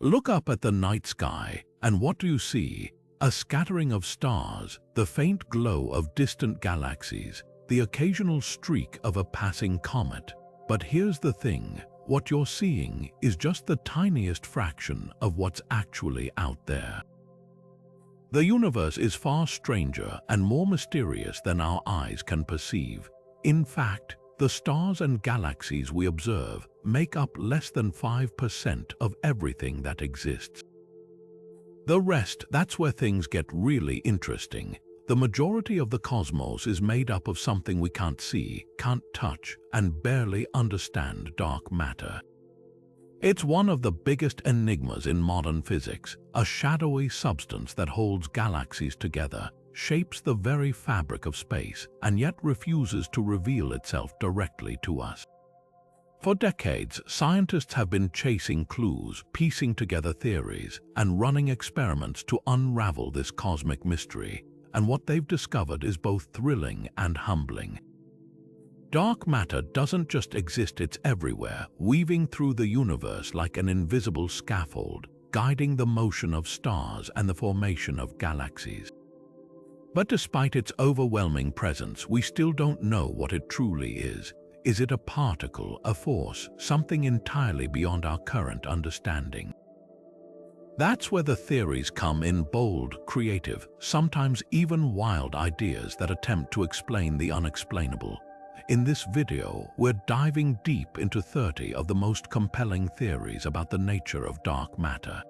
Look up at the night sky, and what do you see? A scattering of stars, the faint glow of distant galaxies, the occasional streak of a passing comet. But here's the thing, what you're seeing is just the tiniest fraction of what's actually out there. The universe is far stranger and more mysterious than our eyes can perceive. In fact, the stars and galaxies we observe make up less than 5% of everything that exists. The rest, that's where things get really interesting. The majority of the cosmos is made up of something we can't see, can't touch, and barely understand: dark matter. It's one of the biggest enigmas in modern physics, a shadowy substance that holds galaxies together, shapes the very fabric of space, and yet refuses to reveal itself directly to us. For decades, scientists have been chasing clues, piecing together theories, and running experiments to unravel this cosmic mystery, and what they've discovered is both thrilling and humbling. Dark matter doesn't just exist, it's everywhere, weaving through the universe like an invisible scaffold, guiding the motion of stars and the formation of galaxies. But despite its overwhelming presence, we still don't know what it truly is. Is it a particle, a force, something entirely beyond our current understanding? That's where the theories come in: bold, creative, sometimes even wild ideas that attempt to explain the unexplainable. In this video, we're diving deep into 30 of the most compelling theories about the nature of dark matter.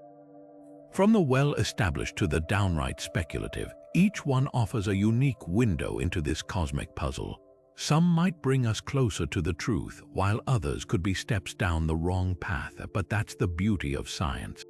From the well-established to the downright speculative, each one offers a unique window into this cosmic puzzle. Some might bring us closer to the truth, while others could be steps down the wrong path, but that's the beauty of science.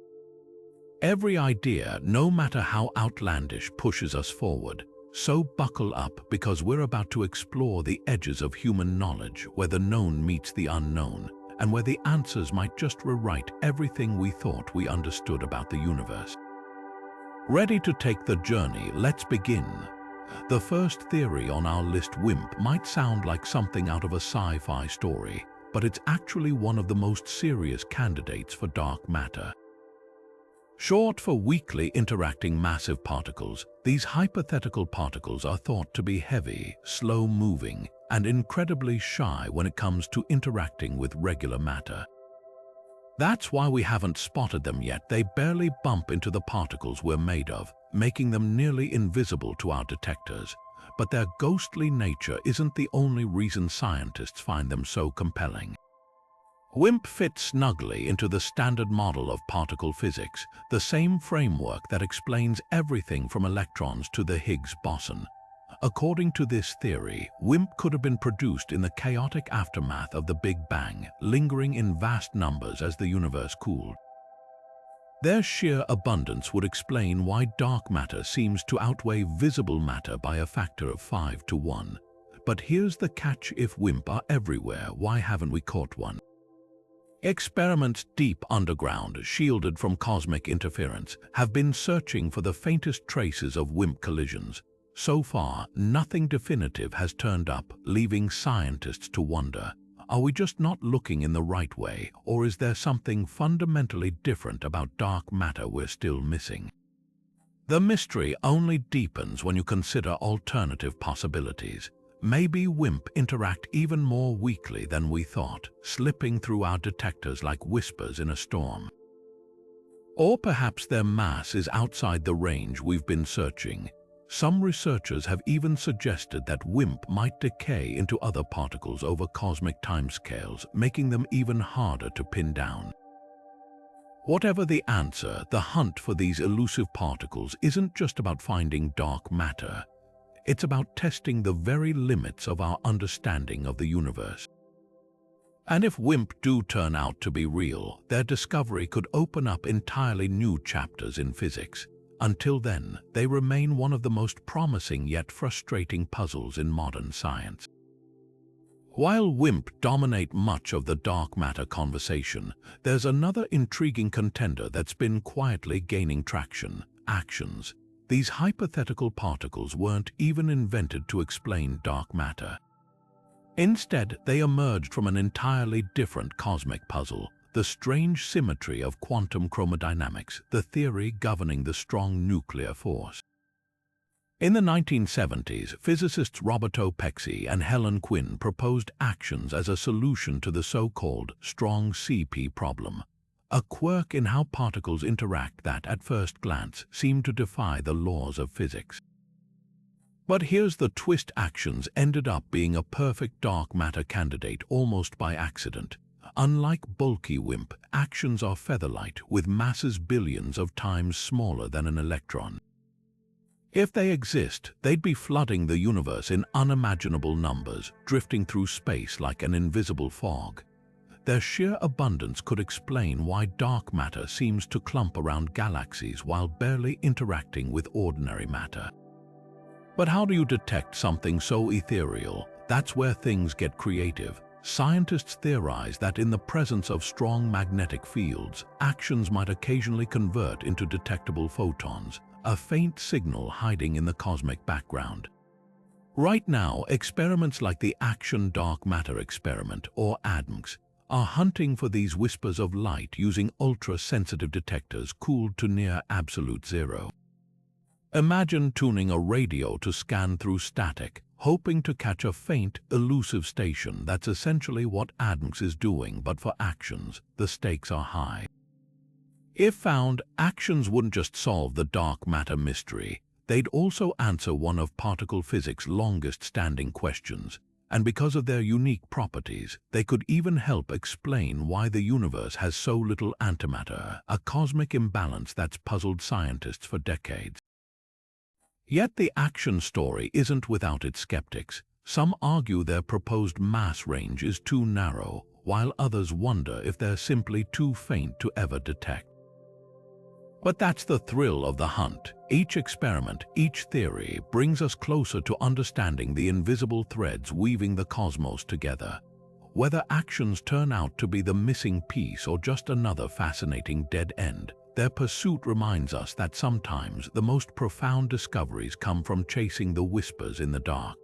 Every idea, no matter how outlandish, pushes us forward. So buckle up, because we're about to explore the edges of human knowledge, where the known meets the unknown, and where the answers might just rewrite everything we thought we understood about the universe. Ready to take the journey? Let's begin. The first theory on our list, WIMP, might sound like something out of a sci-fi story, but it's actually one of the most serious candidates for dark matter. Short for weakly interacting massive particles, these hypothetical particles are thought to be heavy, slow-moving, and incredibly shy when it comes to interacting with regular matter. That's why we haven't spotted them yet. They barely bump into the particles we're made of, making them nearly invisible to our detectors. But their ghostly nature isn't the only reason scientists find them so compelling. WIMP fits snugly into the standard model of particle physics, the same framework that explains everything from electrons to the Higgs boson. According to this theory, WIMP could have been produced in the chaotic aftermath of the Big Bang, lingering in vast numbers as the universe cooled. Their sheer abundance would explain why dark matter seems to outweigh visible matter by a factor of 5 to 1. But here's the catch: if WIMP are everywhere, why haven't we caught one? Experiments deep underground, shielded from cosmic interference, have been searching for the faintest traces of WIMP collisions. So far, nothing definitive has turned up, leaving scientists to wonder: are we just not looking in the right way, or is there something fundamentally different about dark matter we're still missing? The mystery only deepens when you consider alternative possibilities. Maybe WIMP interact even more weakly than we thought, slipping through our detectors like whispers in a storm. Or perhaps their mass is outside the range we've been searching. Some researchers have even suggested that WIMP might decay into other particles over cosmic timescales, making them even harder to pin down. Whatever the answer, the hunt for these elusive particles isn't just about finding dark matter. It's about testing the very limits of our understanding of the universe. And if WIMP do turn out to be real, their discovery could open up entirely new chapters in physics. Until then, they remain one of the most promising yet frustrating puzzles in modern science. While WIMP dominate much of the dark matter conversation, there's another intriguing contender that's been quietly gaining traction: Axions. These hypothetical particles weren't even invented to explain dark matter. Instead, they emerged from an entirely different cosmic puzzle: the strange symmetry of quantum chromodynamics, the theory governing the strong nuclear force. In the 1970s, physicists Roberto Pexi and Helen Quinn proposed Axions as a solution to the so-called strong CP problem, a quirk in how particles interact that, at first glance, seemed to defy the laws of physics. But here's the twist: Axions ended up being a perfect dark matter candidate almost by accident. Unlike bulky WIMP, Axions are feather-light, with masses billions of times smaller than an electron. If they exist, they'd be flooding the universe in unimaginable numbers, drifting through space like an invisible fog. Their sheer abundance could explain why dark matter seems to clump around galaxies while barely interacting with ordinary matter. But how do you detect something so ethereal? That's where things get creative. Scientists theorize that in the presence of strong magnetic fields, Axions might occasionally convert into detectable photons, a faint signal hiding in the cosmic background. Right now, experiments like the Axion Dark Matter Experiment, or ADMX, are hunting for these whispers of light using ultra-sensitive detectors cooled to near absolute zero. Imagine tuning a radio to scan through static, hoping to catch a faint, elusive station. That's essentially what ADMX is doing, but for Axions, the stakes are high. If found, Axions wouldn't just solve the dark matter mystery, they'd also answer one of particle physics' longest-standing questions, and because of their unique properties, they could even help explain why the universe has so little antimatter, a cosmic imbalance that's puzzled scientists for decades. Yet the Axion story isn't without its skeptics. Some argue their proposed mass range is too narrow, while others wonder if they're simply too faint to ever detect. But that's the thrill of the hunt. Each experiment, each theory, brings us closer to understanding the invisible threads weaving the cosmos together. Whether Axions turn out to be the missing piece or just another fascinating dead end, their pursuit reminds us that sometimes the most profound discoveries come from chasing the whispers in the dark.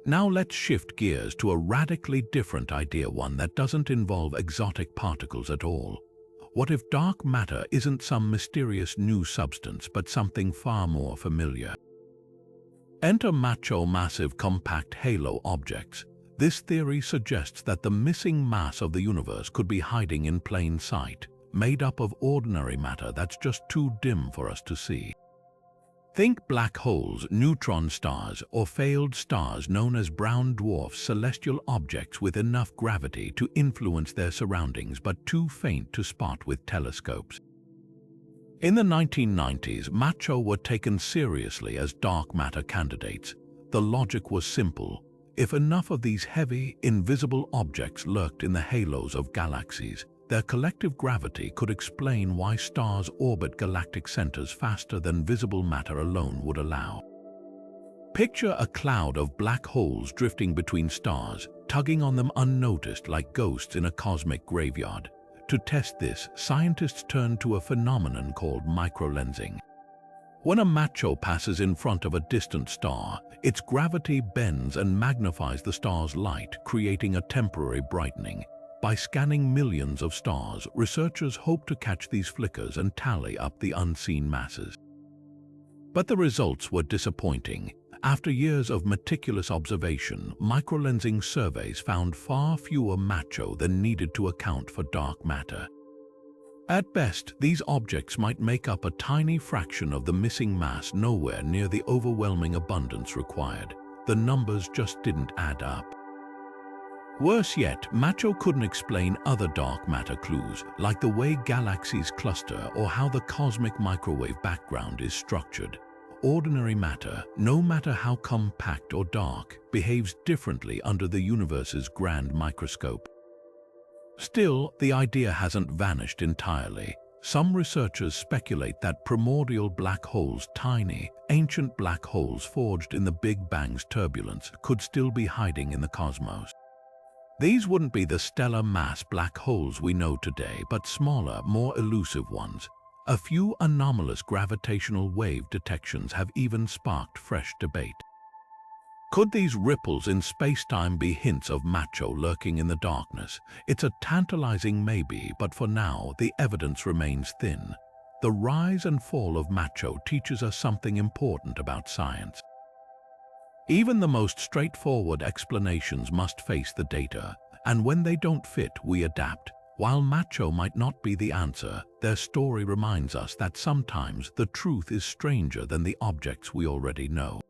Now let's shift gears to a radically different idea, one that doesn't involve exotic particles at all. What if dark matter isn't some mysterious new substance, but something far more familiar? Enter MACHO massive compact halo objects. This theory suggests that the missing mass of the universe could be hiding in plain sight, made up of ordinary matter that's just too dim for us to see. Think black holes, neutron stars, or failed stars known as brown dwarfs, celestial objects with enough gravity to influence their surroundings but too faint to spot with telescopes. In the 1990s, MACHO were taken seriously as dark matter candidates. The logic was simple. If enough of these heavy, invisible objects lurked in the halos of galaxies, their collective gravity could explain why stars orbit galactic centers faster than visible matter alone would allow. Picture a cloud of black holes drifting between stars, tugging on them unnoticed like ghosts in a cosmic graveyard. To test this, scientists turned to a phenomenon called microlensing. When a MACHO passes in front of a distant star, its gravity bends and magnifies the star's light, creating a temporary brightening. By scanning millions of stars, researchers hope to catch these flickers and tally up the unseen masses. But the results were disappointing. After years of meticulous observation, microlensing surveys found far fewer MACHO than needed to account for dark matter. At best, these objects might make up a tiny fraction of the missing mass, nowhere near the overwhelming abundance required. The numbers just didn't add up. Worse yet, MACHO couldn't explain other dark matter clues, like the way galaxies cluster or how the cosmic microwave background is structured. Ordinary matter, no matter how compact or dark, behaves differently under the universe's grand microscope. Still, the idea hasn't vanished entirely. Some researchers speculate that primordial black holes, tiny, ancient black holes forged in the Big Bang's turbulence, could still be hiding in the cosmos. These wouldn't be the stellar mass black holes we know today, but smaller, more elusive ones. A few anomalous gravitational wave detections have even sparked fresh debate. Could these ripples in space-time be hints of MACHO lurking in the darkness? It's a tantalizing maybe, but for now, the evidence remains thin. The rise and fall of MACHO teaches us something important about science. Even the most straightforward explanations must face the data, and when they don't fit, we adapt. While MACHO might not be the answer, their story reminds us that sometimes the truth is stranger than the objects we already know.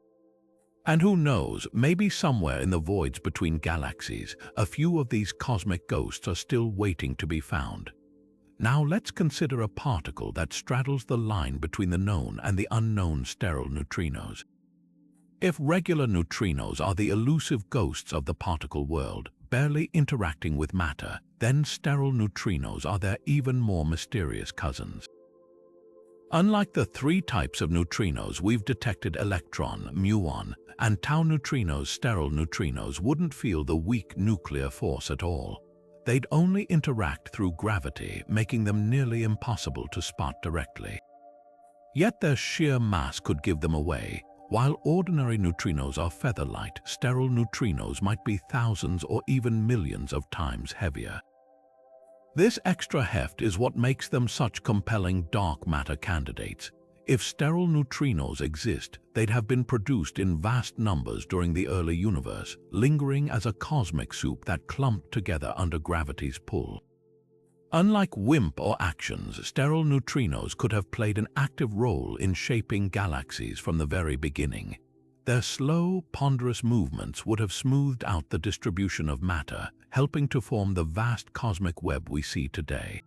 And who knows, maybe somewhere in the voids between galaxies, a few of these cosmic ghosts are still waiting to be found. Now let's consider a particle that straddles the line between the known and the unknown: sterile neutrinos. If regular neutrinos are the elusive ghosts of the particle world, barely interacting with matter, then sterile neutrinos are their even more mysterious cousins. Unlike the three types of neutrinos we've detected, electron, muon, and tau neutrinos, sterile neutrinos wouldn't feel the weak nuclear force at all. They'd only interact through gravity, making them nearly impossible to spot directly. Yet their sheer mass could give them away. While ordinary neutrinos are feather-light, sterile neutrinos might be thousands or even millions of times heavier. This extra heft is what makes them such compelling dark matter candidates. If sterile neutrinos exist, they'd have been produced in vast numbers during the early universe, lingering as a cosmic soup that clumped together under gravity's pull. Unlike WIMP or Axions, sterile neutrinos could have played an active role in shaping galaxies from the very beginning. Their slow, ponderous movements would have smoothed out the distribution of matter, helping to form the vast cosmic web we see today.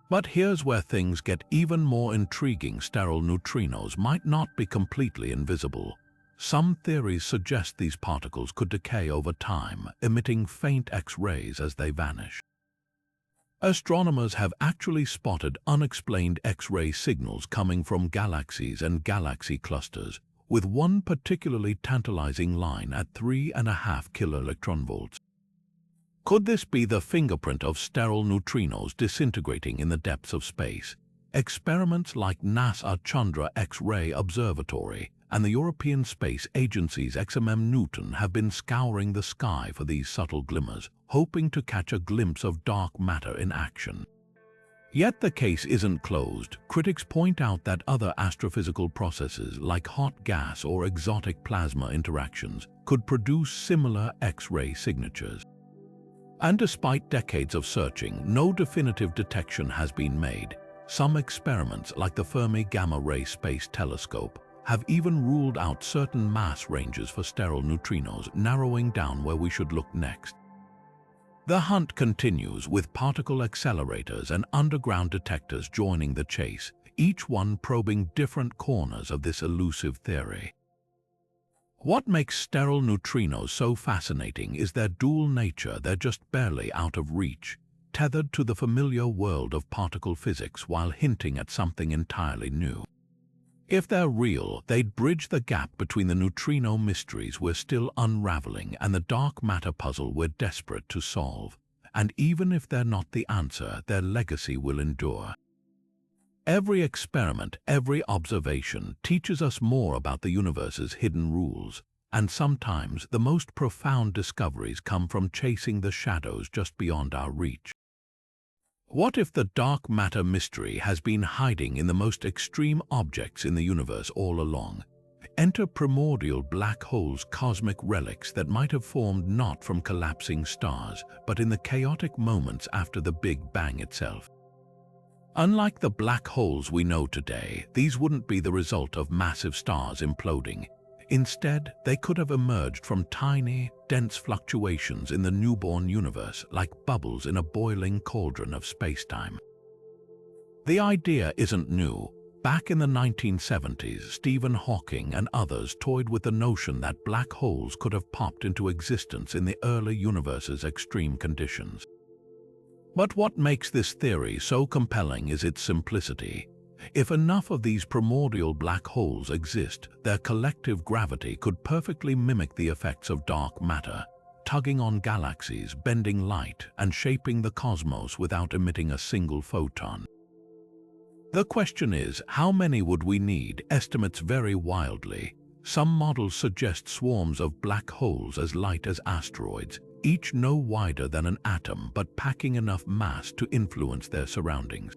But here's where things get even more intriguing: sterile neutrinos might not be completely invisible. Some theories suggest these particles could decay over time, emitting faint X-rays as they vanish. Astronomers have actually spotted unexplained X-ray signals coming from galaxies and galaxy clusters, with one particularly tantalizing line at 3.5 kiloelectronvolts. Could this be the fingerprint of sterile neutrinos disintegrating in the depths of space? Experiments like NASA Chandra X-ray Observatory and the European Space Agency's Newton have been scouring the sky for these subtle glimmers, hoping to catch a glimpse of dark matter in action. Yet the case isn't closed. Critics point out that other astrophysical processes like hot gas or exotic plasma interactions could produce similar X-ray signatures. And despite decades of searching, no definitive detection has been made. Some experiments, like the Fermi Gamma Ray Space Telescope, have even ruled out certain mass ranges for sterile neutrinos, narrowing down where we should look next. The hunt continues, with particle accelerators and underground detectors joining the chase, each one probing different corners of this elusive theory. What makes sterile neutrinos so fascinating is their dual nature. They're just barely out of reach, tethered to the familiar world of particle physics while hinting at something entirely new. If they're real, they'd bridge the gap between the neutrino mysteries we're still unraveling and the dark matter puzzle we're desperate to solve. And even if they're not the answer, their legacy will endure. Every experiment, every observation teaches us more about the universe's hidden rules, and sometimes the most profound discoveries come from chasing the shadows just beyond our reach. What if the dark matter mystery has been hiding in the most extreme objects in the universe all along? Enter primordial black holes, cosmic relics that might have formed not from collapsing stars, but in the chaotic moments after the Big Bang itself. Unlike the black holes we know today, these wouldn't be the result of massive stars imploding. Instead, they could have emerged from tiny, dense fluctuations in the newborn universe, like bubbles in a boiling cauldron of spacetime. The idea isn't new. Back in the 1970s, Stephen Hawking and others toyed with the notion that black holes could have popped into existence in the early universe's extreme conditions. But what makes this theory so compelling is its simplicity. If enough of these primordial black holes exist, their collective gravity could perfectly mimic the effects of dark matter, tugging on galaxies, bending light, and shaping the cosmos without emitting a single photon. The question is, how many would we need? Estimates vary wildly. Some models suggest swarms of black holes as light as asteroids, each no wider than an atom but packing enough mass to influence their surroundings.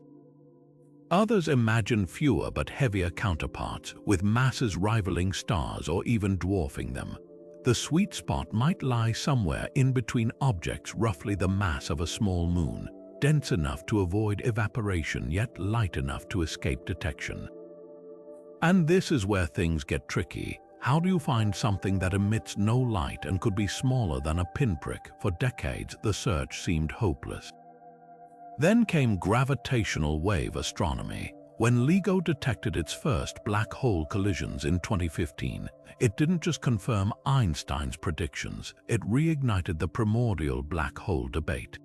Others imagine fewer but heavier counterparts, with masses rivaling stars or even dwarfing them. The sweet spot might lie somewhere in between objects roughly the mass of a small moon, dense enough to avoid evaporation yet light enough to escape detection. And this is where things get tricky. How do you find something that emits no light and could be smaller than a pinprick? For decades, the search seemed hopeless. Then came gravitational wave astronomy. When LIGO detected its first black hole collisions in 2015, it didn't just confirm Einstein's predictions, it reignited the primordial black hole debate.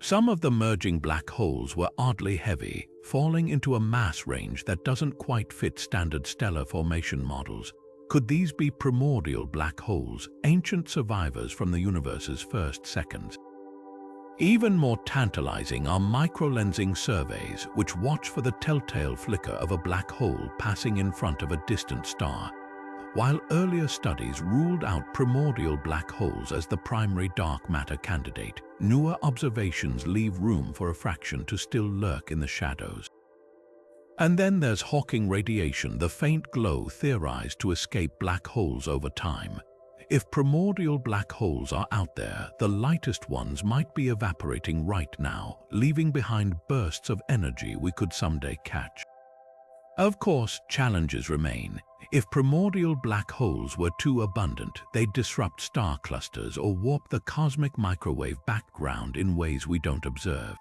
Some of the merging black holes were oddly heavy, falling into a mass range that doesn't quite fit standard stellar formation models. Could these be primordial black holes, ancient survivors from the universe's first seconds? Even more tantalizing are microlensing surveys, which watch for the telltale flicker of a black hole passing in front of a distant star. While earlier studies ruled out primordial black holes as the primary dark matter candidate, newer observations leave room for a fraction to still lurk in the shadows. And then there's Hawking radiation, the faint glow theorized to escape black holes over time. If primordial black holes are out there, the lightest ones might be evaporating right now, leaving behind bursts of energy we could someday catch. Of course, challenges remain. If primordial black holes were too abundant, they'd disrupt star clusters or warp the cosmic microwave background in ways we don't observe.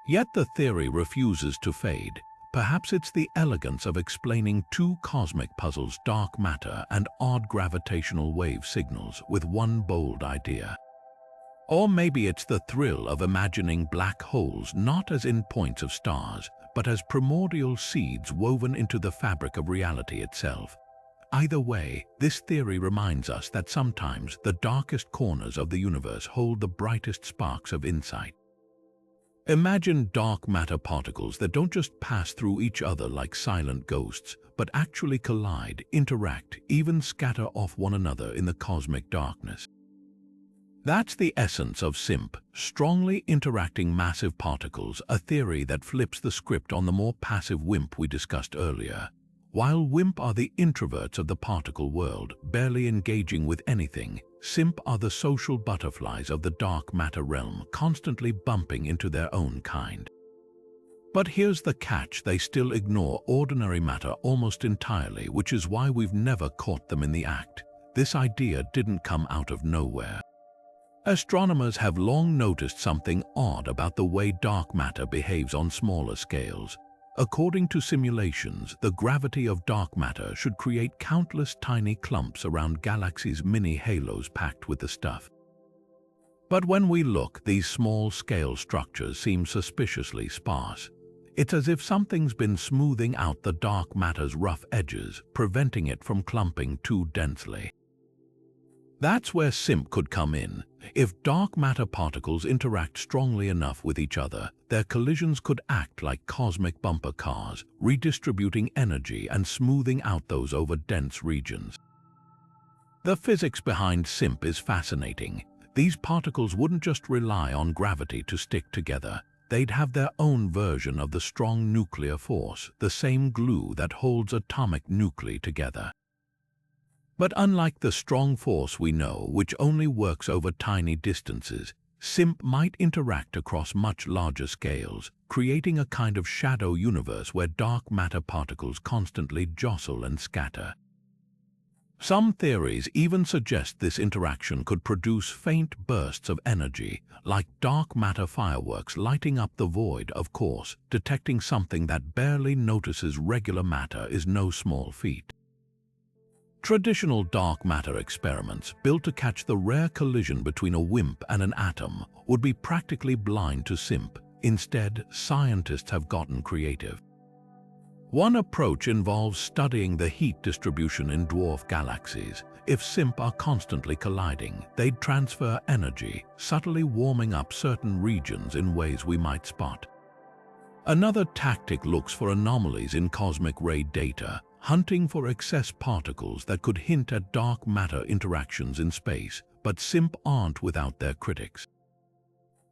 Yet the theory refuses to fade. Perhaps it's the elegance of explaining two cosmic puzzles, dark matter and odd gravitational wave signals, with one bold idea. Or maybe it's the thrill of imagining black holes not as endpoints of stars, but as primordial seeds woven into the fabric of reality itself. Either way, this theory reminds us that sometimes the darkest corners of the universe hold the brightest sparks of insight. Imagine dark matter particles that don't just pass through each other like silent ghosts, but actually collide, interact, even scatter off one another in the cosmic darkness. That's the essence of SIMP, strongly interacting massive particles, a theory that flips the script on the more passive WIMP we discussed earlier. While WIMP are the introverts of the particle world, barely engaging with anything, SIMP are the social butterflies of the dark matter realm, constantly bumping into their own kind. But here's the catch: they still ignore ordinary matter almost entirely, which is why we've never caught them in the act. This idea didn't come out of nowhere. Astronomers have long noticed something odd about the way dark matter behaves on smaller scales. According to simulations, the gravity of dark matter should create countless tiny clumps around galaxies' mini halos packed with the stuff. But when we look, these small-scale structures seem suspiciously sparse. It's as if something's been smoothing out the dark matter's rough edges, preventing it from clumping too densely. That's where SIMP could come in. If dark matter particles interact strongly enough with each other, their collisions could act like cosmic bumper cars, redistributing energy and smoothing out those over dense regions. The physics behind SIMP is fascinating. These particles wouldn't just rely on gravity to stick together. They'd have their own version of the strong nuclear force, the same glue that holds atomic nuclei together. But unlike the strong force we know, which only works over tiny distances, SIMP might interact across much larger scales, creating a kind of shadow universe where dark matter particles constantly jostle and scatter. Some theories even suggest this interaction could produce faint bursts of energy, like dark matter fireworks lighting up the void. Of course, detecting something that barely notices regular matter is no small feat. Traditional dark matter experiments, built to catch the rare collision between a WIMP and an atom, would be practically blind to SIMP. Instead, scientists have gotten creative. One approach involves studying the heat distribution in dwarf galaxies. If SIMP are constantly colliding, they'd transfer energy, subtly warming up certain regions in ways we might spot. Another tactic looks for anomalies in cosmic ray data, hunting for excess particles that could hint at dark matter interactions in space, but SIMP aren't without their critics.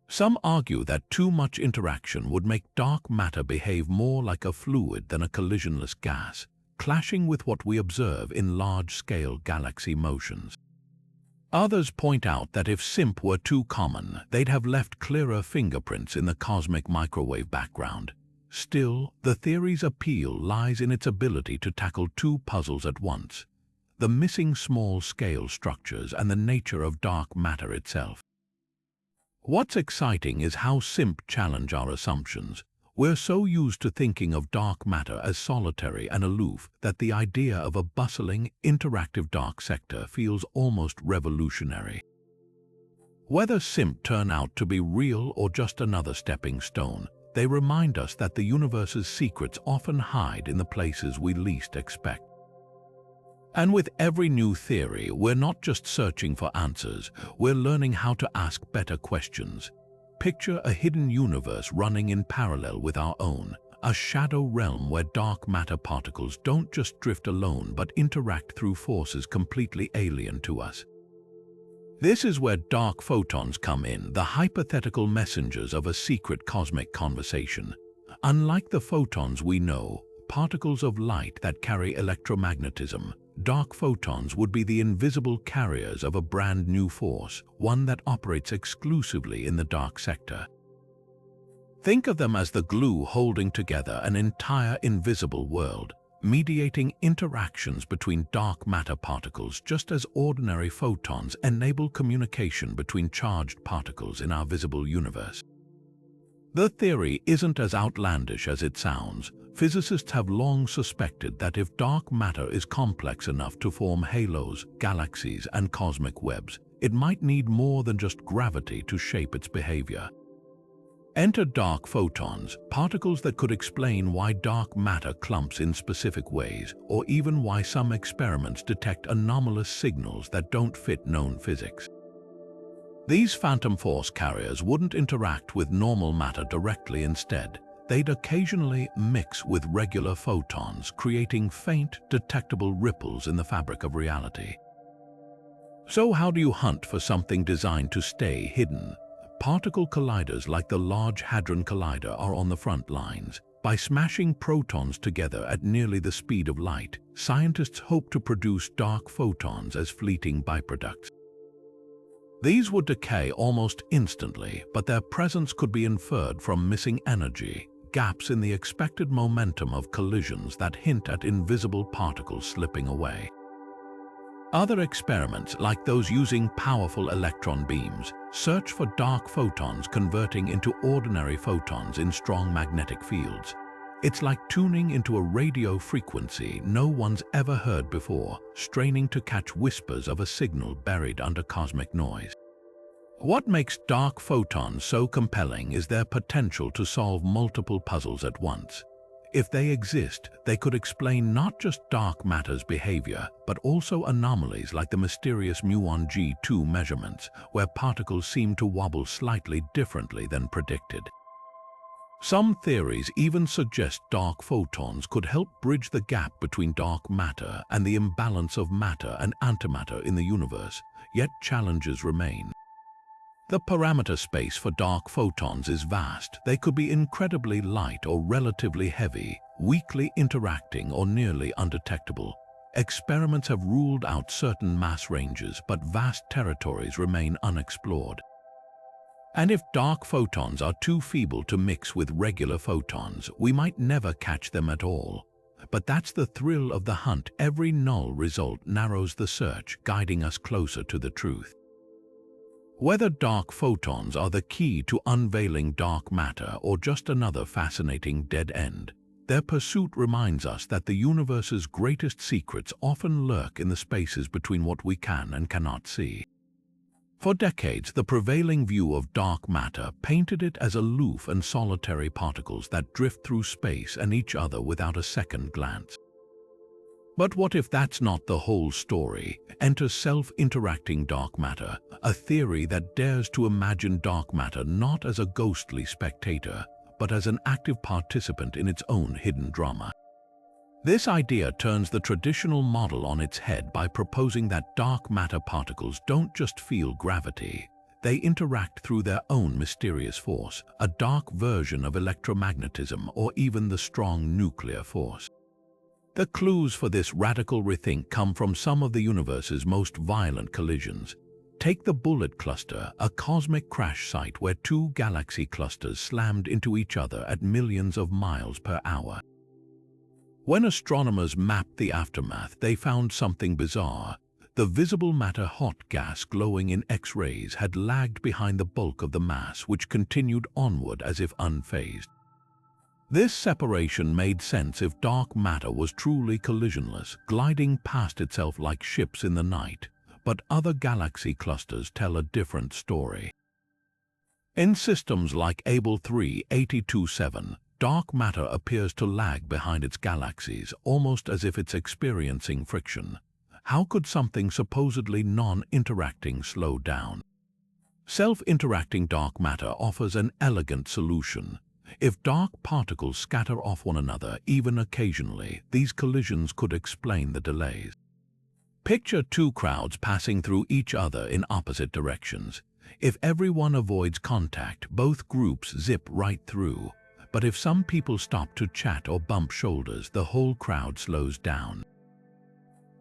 Some argue that too much interaction would make dark matter behave more like a fluid than a collisionless gas, clashing with what we observe in large-scale galaxy motions. Others point out that if SIMP were too common, they'd have left clearer fingerprints in the cosmic microwave background. Still, the theory's appeal lies in its ability to tackle two puzzles at once: the missing small-scale structures and the nature of dark matter itself. What's exciting is how SIMP challenge our assumptions. We're so used to thinking of dark matter as solitary and aloof that the idea of a bustling, interactive dark sector feels almost revolutionary. Whether SIMP turn out to be real or just another stepping stone, they remind us that the universe's secrets often hide in the places we least expect. And with every new theory, we're not just searching for answers, we're learning how to ask better questions. Picture a hidden universe running in parallel with our own, a shadow realm where dark matter particles don't just drift alone but interact through forces completely alien to us. This is where dark photons come in, the hypothetical messengers of a secret cosmic conversation. Unlike the photons we know, particles of light that carry electromagnetism, dark photons would be the invisible carriers of a brand new force, one that operates exclusively in the dark sector. Think of them as the glue holding together an entire invisible world, mediating interactions between dark matter particles just as ordinary photons enable communication between charged particles in our visible universe. The theory isn't as outlandish as it sounds. Physicists have long suspected that if dark matter is complex enough to form halos, galaxies, and cosmic webs, it might need more than just gravity to shape its behavior. Enter dark photons, particles that could explain why dark matter clumps in specific ways, or even why some experiments detect anomalous signals that don't fit known physics. These phantom force carriers wouldn't interact with normal matter directly. Instead, they'd occasionally mix with regular photons, creating faint, detectable ripples in the fabric of reality. So how do you hunt for something designed to stay hidden? Particle colliders like the Large Hadron Collider are on the front lines. By smashing protons together at nearly the speed of light, scientists hope to produce dark photons as fleeting byproducts. These would decay almost instantly, but their presence could be inferred from missing energy, gaps in the expected momentum of collisions that hint at invisible particles slipping away. Other experiments, like those using powerful electron beams, search for dark photons converting into ordinary photons in strong magnetic fields. It's like tuning into a radio frequency no one's ever heard before, straining to catch whispers of a signal buried under cosmic noise. What makes dark photons so compelling is their potential to solve multiple puzzles at once. If they exist, they could explain not just dark matter's behavior, but also anomalies like the mysterious monD measurements, where particles seem to wobble slightly differently than predicted. Some theories even suggest dark photons could help bridge the gap between dark matter and the imbalance of matter and antimatter in the universe, yet challenges remain. The parameter space for dark photons is vast. They could be incredibly light or relatively heavy, weakly interacting or nearly undetectable. Experiments have ruled out certain mass ranges, but vast territories remain unexplored. And if dark photons are too feeble to mix with regular photons, we might never catch them at all. But that's the thrill of the hunt. Every null result narrows the search, guiding us closer to the truth. Whether dark photons are the key to unveiling dark matter or just another fascinating dead end, their pursuit reminds us that the universe's greatest secrets often lurk in the spaces between what we can and cannot see. For decades, the prevailing view of dark matter painted it as aloof and solitary particles that drift through space and each other without a second glance. But what if that's not the whole story? Enter self-interacting dark matter, a theory that dares to imagine dark matter not as a ghostly spectator, but as an active participant in its own hidden drama. This idea turns the traditional model on its head by proposing that dark matter particles don't just feel gravity, they interact through their own mysterious force, a dark version of electromagnetism or even the strong nuclear force. The clues for this radical rethink come from some of the universe's most violent collisions. Take the Bullet Cluster, a cosmic crash site where two galaxy clusters slammed into each other at millions of miles per hour. When astronomers mapped the aftermath, they found something bizarre. The visible matter hot gas glowing in X-rays had lagged behind the bulk of the mass, which continued onward as if unfazed. This separation made sense if dark matter was truly collisionless, gliding past itself like ships in the night. But other galaxy clusters tell a different story. In systems like Able 382.7, dark matter appears to lag behind its galaxies, almost as if it's experiencing friction. How could something supposedly non-interacting slow down? Self-interacting dark matter offers an elegant solution. If dark particles scatter off one another, even occasionally, these collisions could explain the delays. Picture two crowds passing through each other in opposite directions. If everyone avoids contact, both groups zip right through. But if some people stop to chat or bump shoulders, the whole crowd slows down.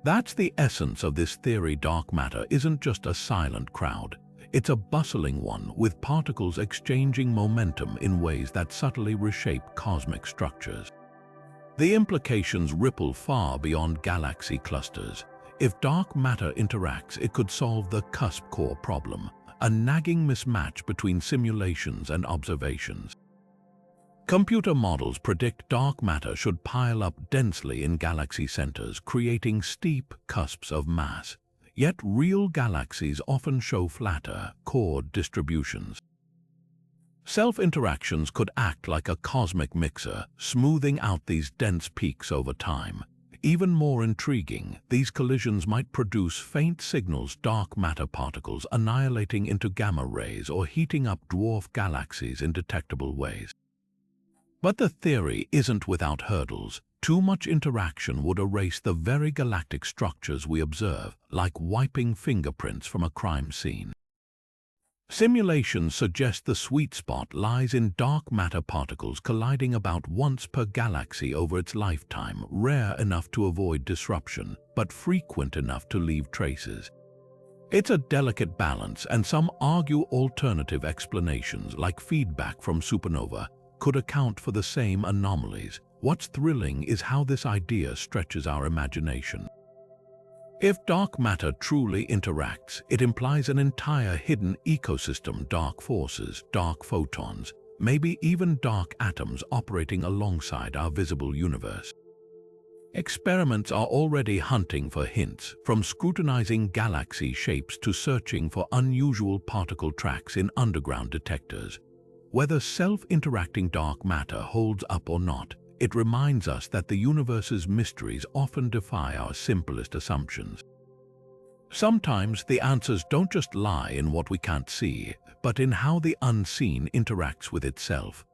That's the essence of this theory. Dark matter isn't just a silent crowd. It's a bustling one, with particles exchanging momentum in ways that subtly reshape cosmic structures. The implications ripple far beyond galaxy clusters. If dark matter interacts, it could solve the cusp core problem, a nagging mismatch between simulations and observations. Computer models predict dark matter should pile up densely in galaxy centers, creating steep cusps of mass. Yet real galaxies often show flatter, chord distributions. Self-interactions could act like a cosmic mixer, smoothing out these dense peaks over time. Even more intriguing, these collisions might produce faint signals, dark matter particles annihilating into gamma rays or heating up dwarf galaxies in detectable ways. But the theory isn't without hurdles. Too much interaction would erase the very galactic structures we observe, like wiping fingerprints from a crime scene. Simulations suggest the sweet spot lies in dark matter particles colliding about once per galaxy over its lifetime, rare enough to avoid disruption, but frequent enough to leave traces. It's a delicate balance, and some argue alternative explanations, like feedback from supernova, could account for the same anomalies. What's thrilling is how this idea stretches our imagination. If dark matter truly interacts, it implies an entire hidden ecosystem: dark forces, dark photons, maybe even dark atoms operating alongside our visible universe. Experiments are already hunting for hints, from scrutinizing galaxy shapes to searching for unusual particle tracks in underground detectors. Whether self-interacting dark matter holds up or not, it reminds us that the universe's mysteries often defy our simplest assumptions. Sometimes the answers don't just lie in what we can't see, but in how the unseen interacts with itself.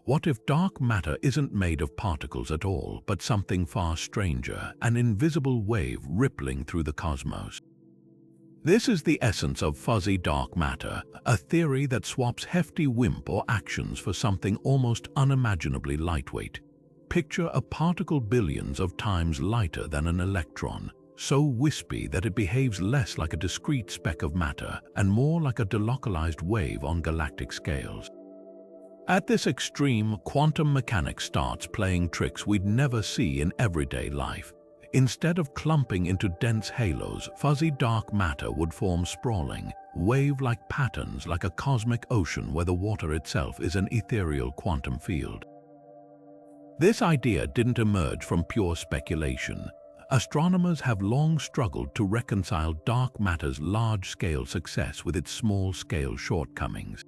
What if dark matter isn't made of particles at all, but something far stranger, an invisible wave rippling through the cosmos? This is the essence of fuzzy dark matter, a theory that swaps hefty WIMP or Axions for something almost unimaginably lightweight. Picture a particle billions of times lighter than an electron, so wispy that it behaves less like a discrete speck of matter and more like a delocalized wave on galactic scales. At this extreme, quantum mechanics starts playing tricks we'd never see in everyday life. Instead of clumping into dense halos, fuzzy dark matter would form sprawling, wave-like patterns, like a cosmic ocean where the water itself is an ethereal quantum field. This idea didn't emerge from pure speculation. Astronomers have long struggled to reconcile dark matter's large-scale success with its small-scale shortcomings.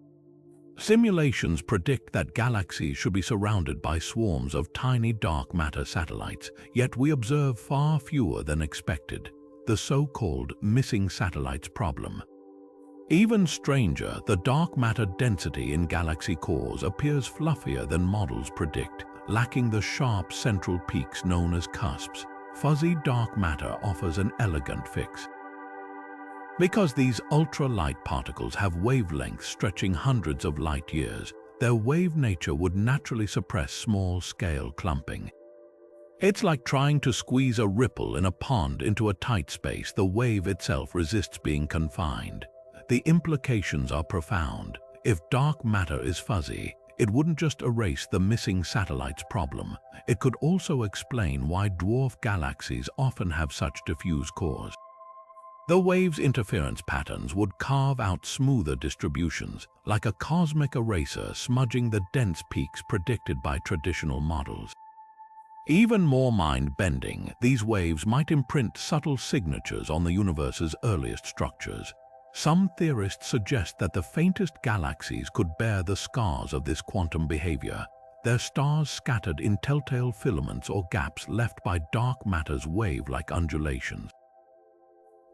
Simulations predict that galaxies should be surrounded by swarms of tiny dark matter satellites, yet we observe far fewer than expected, the so-called missing satellites problem. Even stranger, the dark matter density in galaxy cores appears fluffier than models predict, lacking the sharp central peaks known as cusps, fuzzy dark matter offers an elegant fix. Because these ultra-light particles have wavelengths stretching hundreds of light years, their wave nature would naturally suppress small-scale clumping. It's like trying to squeeze a ripple in a pond into a tight space. The wave itself resists being confined. The implications are profound. If dark matter is fuzzy, it wouldn't just erase the missing satellites problem. It could also explain why dwarf galaxies often have such diffuse cores. The wave's interference patterns would carve out smoother distributions, like a cosmic eraser smudging the dense peaks predicted by traditional models. Even more mind-bending, these waves might imprint subtle signatures on the universe's earliest structures. Some theorists suggest that the faintest galaxies could bear the scars of this quantum behavior, their stars scattered in telltale filaments or gaps left by dark matter's wave-like undulations.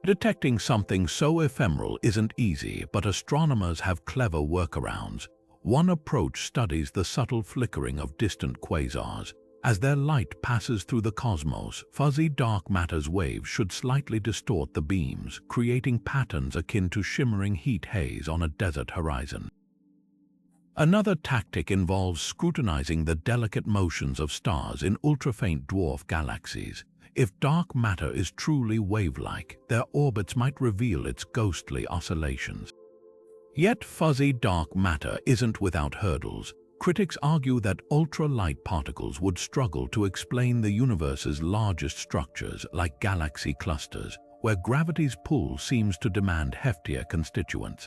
Detecting something so ephemeral isn't easy, but astronomers have clever workarounds. One approach studies the subtle flickering of distant quasars. As their light passes through the cosmos, fuzzy dark matter's waves should slightly distort the beams, creating patterns akin to shimmering heat haze on a desert horizon. Another tactic involves scrutinizing the delicate motions of stars in ultra-faint dwarf galaxies. If dark matter is truly wave-like, their orbits might reveal its ghostly oscillations. Yet fuzzy dark matter isn't without hurdles. Critics argue that ultra-light particles would struggle to explain the universe's largest structures, like galaxy clusters, where gravity's pull seems to demand heftier constituents.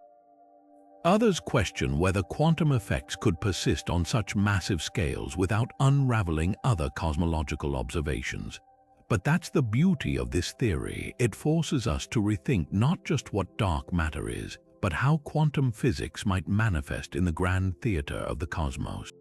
Others question whether quantum effects could persist on such massive scales without unraveling other cosmological observations. But that's the beauty of this theory. It forces us to rethink not just what dark matter is, but how quantum physics might manifest in the grand theater of the cosmos.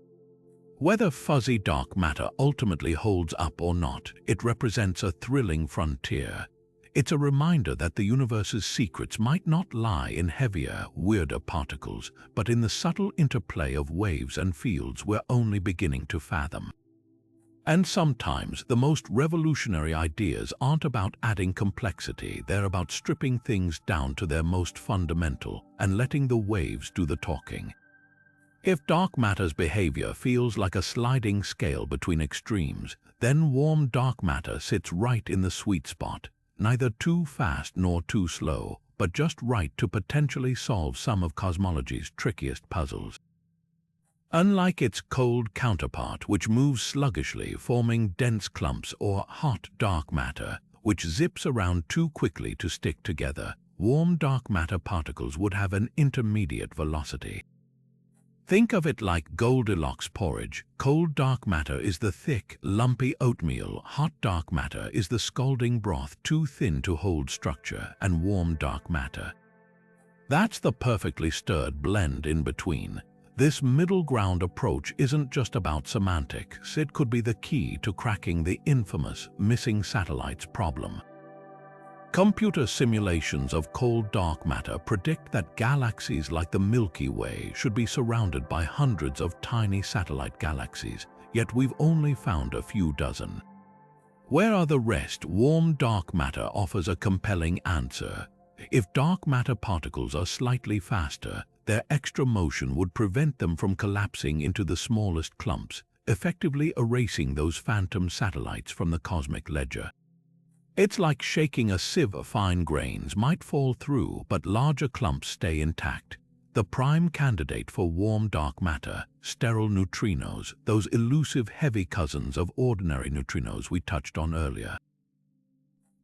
Whether fuzzy dark matter ultimately holds up or not, it represents a thrilling frontier. It's a reminder that the universe's secrets might not lie in heavier, weirder particles, but in the subtle interplay of waves and fields we're only beginning to fathom. And sometimes the most revolutionary ideas aren't about adding complexity, they're about stripping things down to their most fundamental and letting the waves do the talking. If dark matter's behavior feels like a sliding scale between extremes, then warm dark matter sits right in the sweet spot, neither too fast nor too slow, but just right to potentially solve some of cosmology's trickiest puzzles. Unlike its cold counterpart, which moves sluggishly, forming dense clumps, or hot dark matter, which zips around too quickly to stick together, warm dark matter particles would have an intermediate velocity. Think of it like Goldilocks porridge. Cold dark matter is the thick, lumpy oatmeal. Hot dark matter is the scalding broth too thin to hold structure, and warm dark matter. That's the perfectly stirred blend in between. This middle ground approach isn't just about semantics, it could be the key to cracking the infamous missing satellites problem. Computer simulations of cold dark matter predict that galaxies like the Milky Way should be surrounded by hundreds of tiny satellite galaxies, yet we've only found a few dozen. Where are the rest? Warm dark matter offers a compelling answer. If dark matter particles are slightly faster, their extra motion would prevent them from collapsing into the smallest clumps, effectively erasing those phantom satellites from the cosmic ledger. It's like shaking a sieve. Fine grains might fall through, but larger clumps stay intact. The prime candidate for warm dark matter, sterile neutrinos, those elusive heavy cousins of ordinary neutrinos we touched on earlier.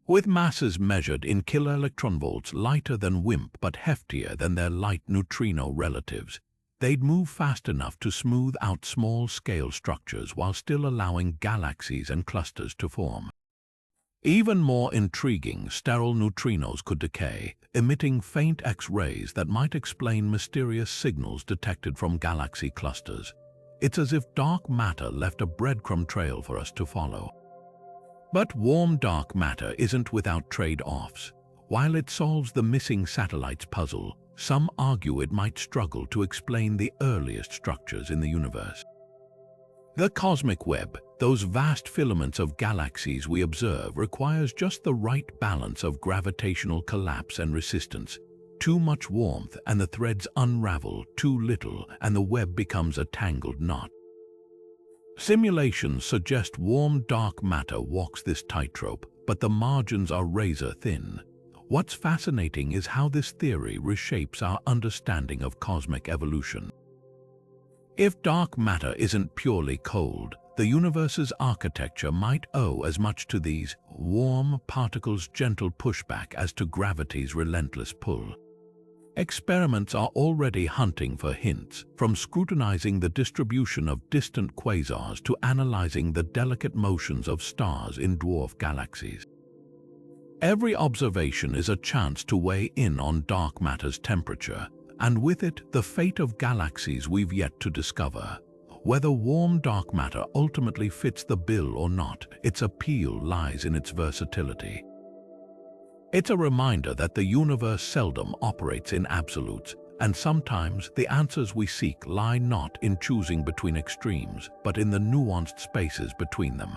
With masses measured in kiloelectronvolts, lighter than WIMP but heftier than their light neutrino relatives, they'd move fast enough to smooth out small-scale structures while still allowing galaxies and clusters to form. Even more intriguing, sterile neutrinos could decay, emitting faint X-rays that might explain mysterious signals detected from galaxy clusters. It's as if dark matter left a breadcrumb trail for us to follow. But warm dark matter isn't without trade-offs. While it solves the missing satellites puzzle, some argue it might struggle to explain the earliest structures in the universe. The cosmic web, those vast filaments of galaxies we observe, requires just the right balance of gravitational collapse and resistance. Too much warmth and the threads unravel, too little and the web becomes a tangled knot. Simulations suggest warm dark matter walks this tightrope, but the margins are razor thin. What's fascinating is how this theory reshapes our understanding of cosmic evolution. If dark matter isn't purely cold, the universe's architecture might owe as much to these warm particles' gentle pushback as to gravity's relentless pull. Experiments are already hunting for hints, from scrutinizing the distribution of distant quasars to analyzing the delicate motions of stars in dwarf galaxies. Every observation is a chance to weigh in on dark matter's temperature, and with it the fate of galaxies we've yet to discover. Whether warm dark matter ultimately fits the bill or not, its appeal lies in its versatility. It's a reminder that the universe seldom operates in absolutes, and sometimes the answers we seek lie not in choosing between extremes, but in the nuanced spaces between them.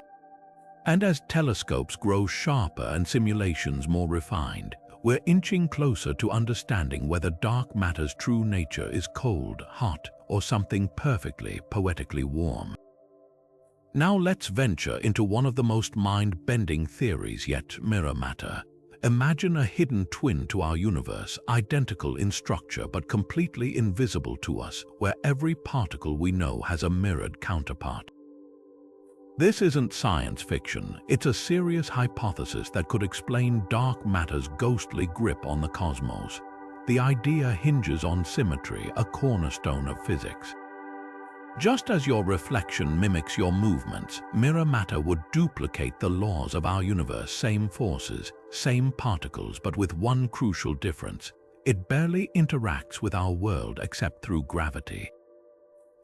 And as telescopes grow sharper and simulations more refined, we're inching closer to understanding whether dark matter's true nature is cold, hot, or something perfectly, poetically warm. Now let's venture into one of the most mind-bending theories yet: mirror matter. Imagine a hidden twin to our universe, identical in structure but completely invisible to us, where every particle we know has a mirrored counterpart. This isn't science fiction, it's a serious hypothesis that could explain dark matter's ghostly grip on the cosmos. The idea hinges on symmetry, a cornerstone of physics. Just as your reflection mimics your movements, mirror matter would duplicate the laws of our universe. Same forces, same particles, but with one crucial difference: it barely interacts with our world except through gravity.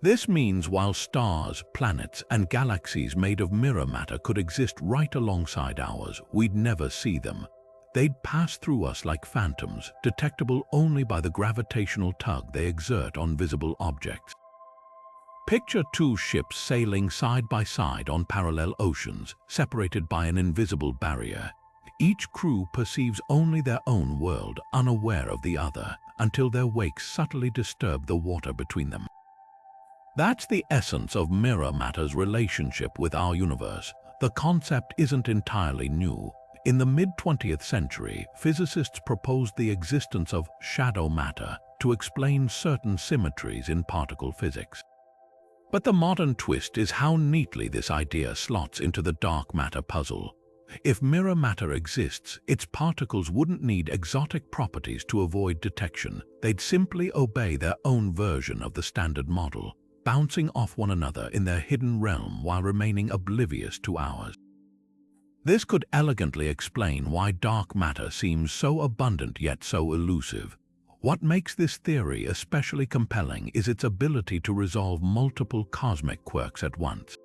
This means while stars, planets, and galaxies made of mirror matter could exist right alongside ours, we'd never see them. They'd pass through us like phantoms, detectable only by the gravitational tug they exert on visible objects. Picture two ships sailing side by side on parallel oceans, separated by an invisible barrier. Each crew perceives only their own world, unaware of the other, until their wakes subtly disturb the water between them. That's the essence of mirror matter's relationship with our universe. The concept isn't entirely new. In the mid-20th century, physicists proposed the existence of shadow matter to explain certain symmetries in particle physics. But the modern twist is how neatly this idea slots into the dark matter puzzle. If mirror matter exists, its particles wouldn't need exotic properties to avoid detection. They'd simply obey their own version of the standard model, bouncing off one another in their hidden realm while remaining oblivious to ours. This could elegantly explain why dark matter seems so abundant yet so elusive. What makes this theory especially compelling is its ability to resolve multiple cosmic quirks at once.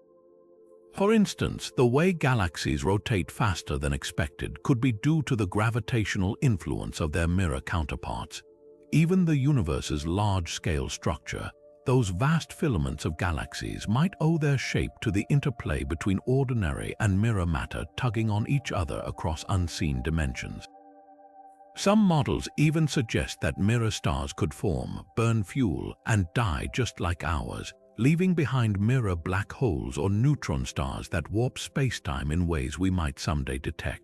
For instance, the way galaxies rotate faster than expected could be due to the gravitational influence of their mirror counterparts. Even the universe's large-scale structure, those vast filaments of galaxies, might owe their shape to the interplay between ordinary and mirror matter tugging on each other across unseen dimensions. Some models even suggest that mirror stars could form, burn fuel, and die just like ours, leaving behind mirror black holes or neutron stars that warp spacetime in ways we might someday detect.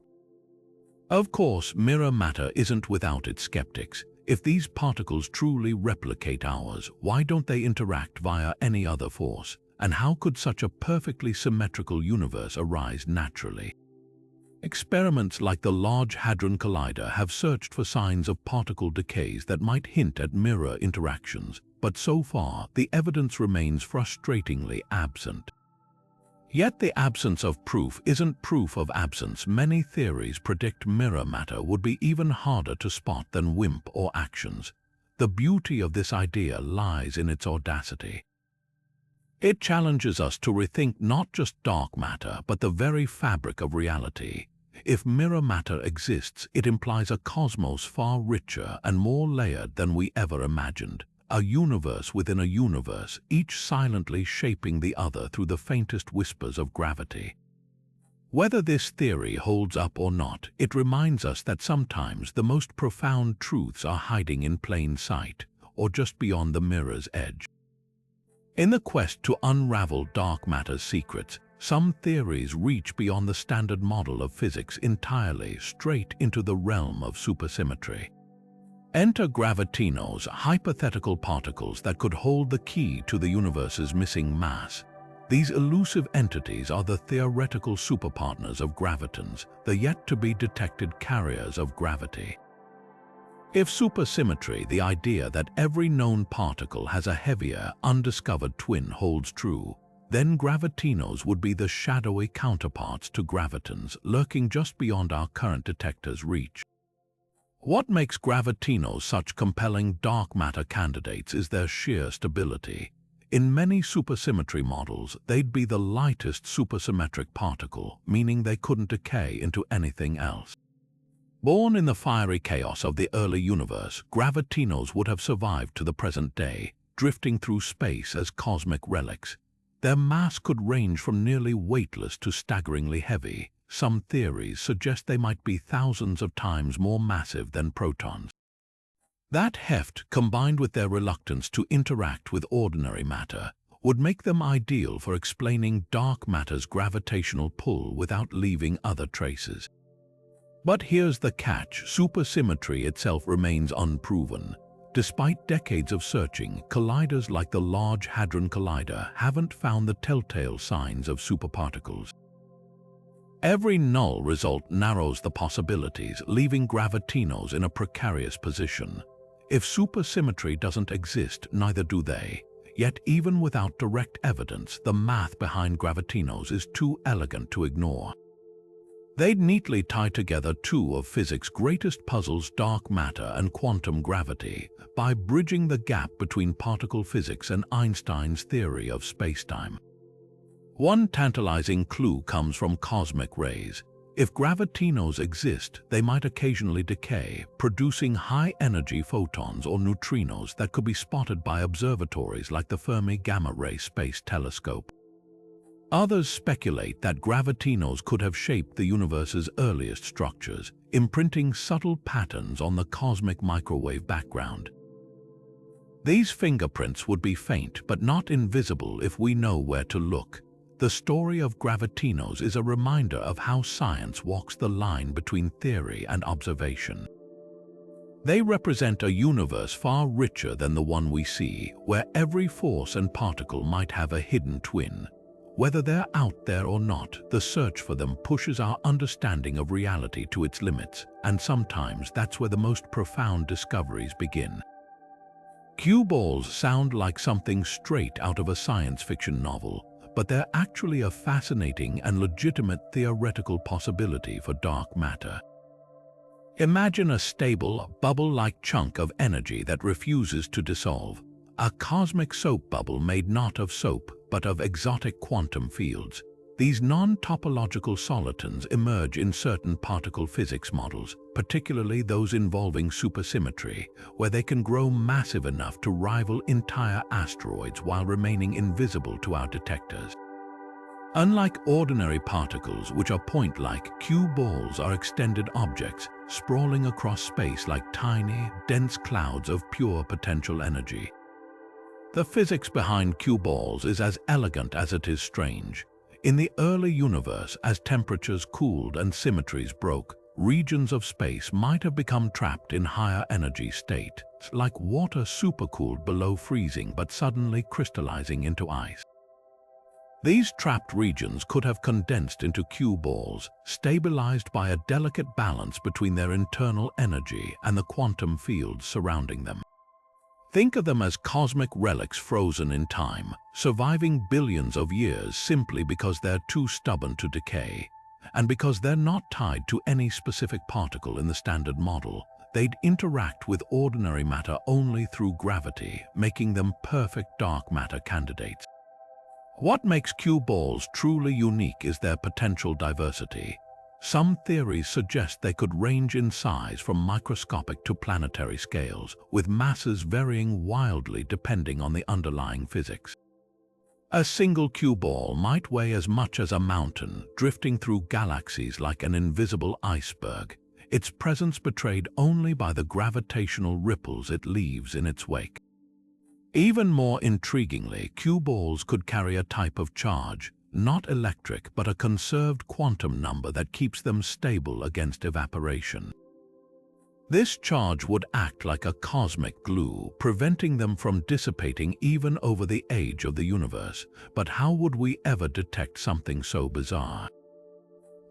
Of course, mirror matter isn't without its skeptics. If these particles truly replicate ours, why don't they interact via any other force? And how could such a perfectly symmetrical universe arise naturally? Experiments like the Large Hadron Collider have searched for signs of particle decays that might hint at mirror interactions, but so far the evidence remains frustratingly absent. Yet the absence of proof isn't proof of absence. Many theories predict mirror matter would be even harder to spot than WIMP or Axions. The beauty of this idea lies in its audacity. It challenges us to rethink not just dark matter, but the very fabric of reality. If mirror matter exists, it implies a cosmos far richer and more layered than we ever imagined, a universe within a universe, each silently shaping the other through the faintest whispers of gravity. Whether this theory holds up or not, it reminds us that sometimes the most profound truths are hiding in plain sight, or just beyond the mirror's edge. In the quest to unravel dark matter's secrets, some theories reach beyond the standard model of physics entirely, straight into the realm of supersymmetry. Enter gravitinos, hypothetical particles that could hold the key to the universe's missing mass. These elusive entities are the theoretical superpartners of gravitons, the yet-to-be-detected carriers of gravity. If supersymmetry, the idea that every known particle has a heavier, undiscovered twin, holds true, then gravitinos would be the shadowy counterparts to gravitons, lurking just beyond our current detector's reach. What makes gravitinos such compelling dark matter candidates is their sheer stability. In many supersymmetry models, they'd be the lightest supersymmetric particle, meaning they couldn't decay into anything else. Born in the fiery chaos of the early universe, gravitinos would have survived to the present day, drifting through space as cosmic relics. Their mass could range from nearly weightless to staggeringly heavy. Some theories suggest they might be thousands of times more massive than protons. That heft, combined with their reluctance to interact with ordinary matter, would make them ideal for explaining dark matter's gravitational pull without leaving other traces. But here's the catch: supersymmetry itself remains unproven. Despite decades of searching, colliders like the Large Hadron Collider haven't found the telltale signs of superparticles. Every null result narrows the possibilities, leaving gravitinos in a precarious position. If supersymmetry doesn't exist, neither do they. Yet even without direct evidence, the math behind gravitinos is too elegant to ignore. They'd neatly tie together two of physics' greatest puzzles, dark matter and quantum gravity, by bridging the gap between particle physics and Einstein's theory of spacetime. One tantalizing clue comes from cosmic rays. If gravitinos exist, they might occasionally decay, producing high-energy photons or neutrinos that could be spotted by observatories like the Fermi Gamma Ray Space Telescope. Others speculate that gravitinos could have shaped the universe's earliest structures, imprinting subtle patterns on the cosmic microwave background. These fingerprints would be faint but not invisible if we know where to look. The story of gravitinos is a reminder of how science walks the line between theory and observation. They represent a universe far richer than the one we see, where every force and particle might have a hidden twin. Whether they're out there or not, the search for them pushes our understanding of reality to its limits, and sometimes that's where the most profound discoveries begin. Cue balls sound like something straight out of a science fiction novel, but they're actually a fascinating and legitimate theoretical possibility for dark matter. Imagine a stable, bubble-like chunk of energy that refuses to dissolve, a cosmic soap bubble made not of soap, but of exotic quantum fields. These non-topological solitons emerge in certain particle physics models, particularly those involving supersymmetry, where they can grow massive enough to rival entire asteroids while remaining invisible to our detectors. Unlike ordinary particles, which are point-like, cue balls are extended objects, sprawling across space like tiny, dense clouds of pure potential energy. The physics behind cue balls is as elegant as it is strange. In the early universe, as temperatures cooled and symmetries broke, regions of space might have become trapped in higher energy states, like water supercooled below freezing but suddenly crystallizing into ice. These trapped regions could have condensed into cue balls, stabilized by a delicate balance between their internal energy and the quantum fields surrounding them. Think of them as cosmic relics frozen in time, surviving billions of years simply because they're too stubborn to decay. And because they're not tied to any specific particle in the standard model, they'd interact with ordinary matter only through gravity, making them perfect dark matter candidates. What makes cue balls truly unique is their potential diversity. Some theories suggest they could range in size from microscopic to planetary scales, with masses varying wildly depending on the underlying physics. A single cue ball might weigh as much as a mountain, drifting through galaxies like an invisible iceberg, its presence betrayed only by the gravitational ripples it leaves in its wake. Even more intriguingly, cue balls could carry a type of charge, not electric but a conserved quantum number that keeps them stable against evaporation. This charge would act like a cosmic glue, preventing them from dissipating even over the age of the universe. But how would we ever detect something so bizarre?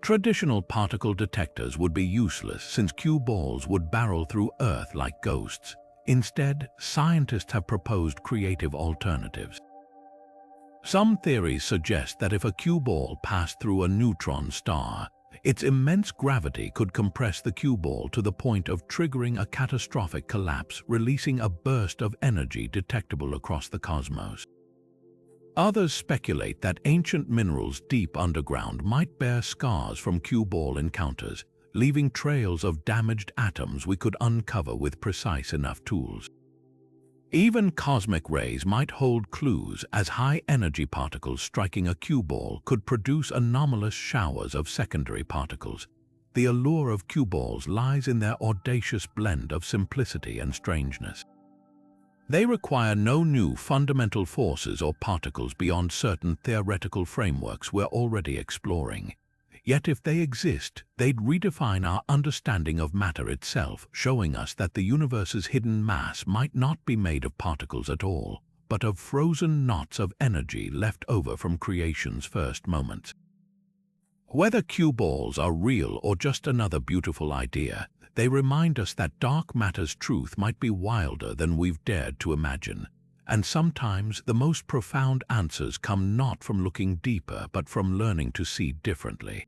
Traditional particle detectors would be useless since cue balls would barrel through Earth like ghosts. Instead, scientists have proposed creative alternatives. Some theories suggest that if a cue ball passed through a neutron star, its immense gravity could compress the cue ball to the point of triggering a catastrophic collapse, releasing a burst of energy detectable across the cosmos. Others speculate that ancient minerals deep underground might bear scars from cue ball encounters, leaving trails of damaged atoms we could uncover with precise enough tools. Even cosmic rays might hold clues, as high-energy particles striking a cue ball could produce anomalous showers of secondary particles. The allure of cue balls lies in their audacious blend of simplicity and strangeness. They require no new fundamental forces or particles beyond certain theoretical frameworks we're already exploring. Yet if they exist, they'd redefine our understanding of matter itself, showing us that the universe's hidden mass might not be made of particles at all, but of frozen knots of energy left over from creation's first moments. Whether cue balls are real or just another beautiful idea, they remind us that dark matter's truth might be wilder than we've dared to imagine. And sometimes the most profound answers come not from looking deeper, but from learning to see differently.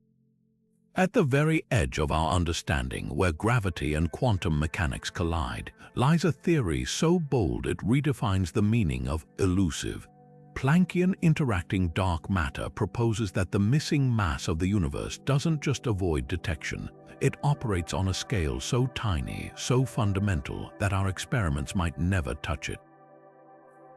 At the very edge of our understanding, where gravity and quantum mechanics collide, lies a theory so bold it redefines the meaning of elusive. Planckian interacting dark matter proposes that the missing mass of the universe doesn't just avoid detection, it operates on a scale so tiny, so fundamental, that our experiments might never touch it.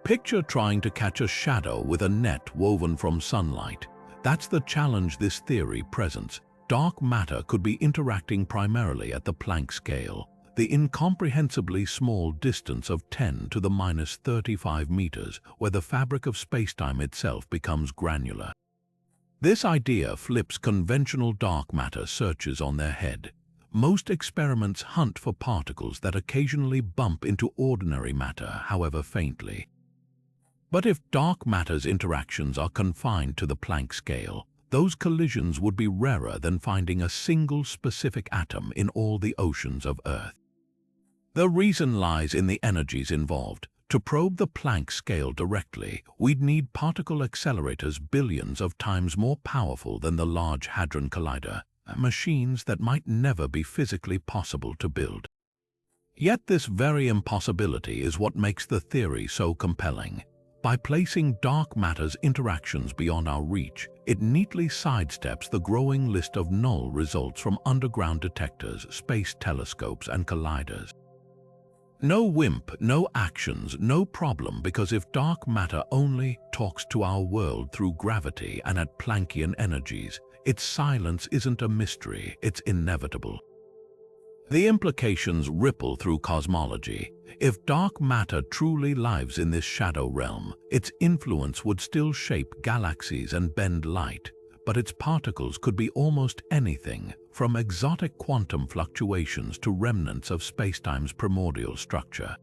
Picture trying to catch a shadow with a net woven from sunlight. That's the challenge this theory presents. Dark matter could be interacting primarily at the Planck scale, the incomprehensibly small distance of 10 to the minus 35 meters, where the fabric of spacetime itself becomes granular. This idea flips conventional dark matter searches on their head. Most experiments hunt for particles that occasionally bump into ordinary matter, however faintly. But if dark matter's interactions are confined to the Planck scale, those collisions would be rarer than finding a single specific atom in all the oceans of Earth. The reason lies in the energies involved. To probe the Planck scale directly, we'd need particle accelerators billions of times more powerful than the Large Hadron Collider, machines that might never be physically possible to build. Yet this very impossibility is what makes the theory so compelling. By placing dark matter's interactions beyond our reach, it neatly sidesteps the growing list of null results from underground detectors, space telescopes, and colliders. No WIMP, no Axions, no problem, because if dark matter only talks to our world through gravity and at Planckian energies, its silence isn't a mystery, it's inevitable. The implications ripple through cosmology. If dark matter truly lives in this shadow realm, its influence would still shape galaxies and bend light, but its particles could be almost anything, from exotic quantum fluctuations to remnants of spacetime's primordial structure.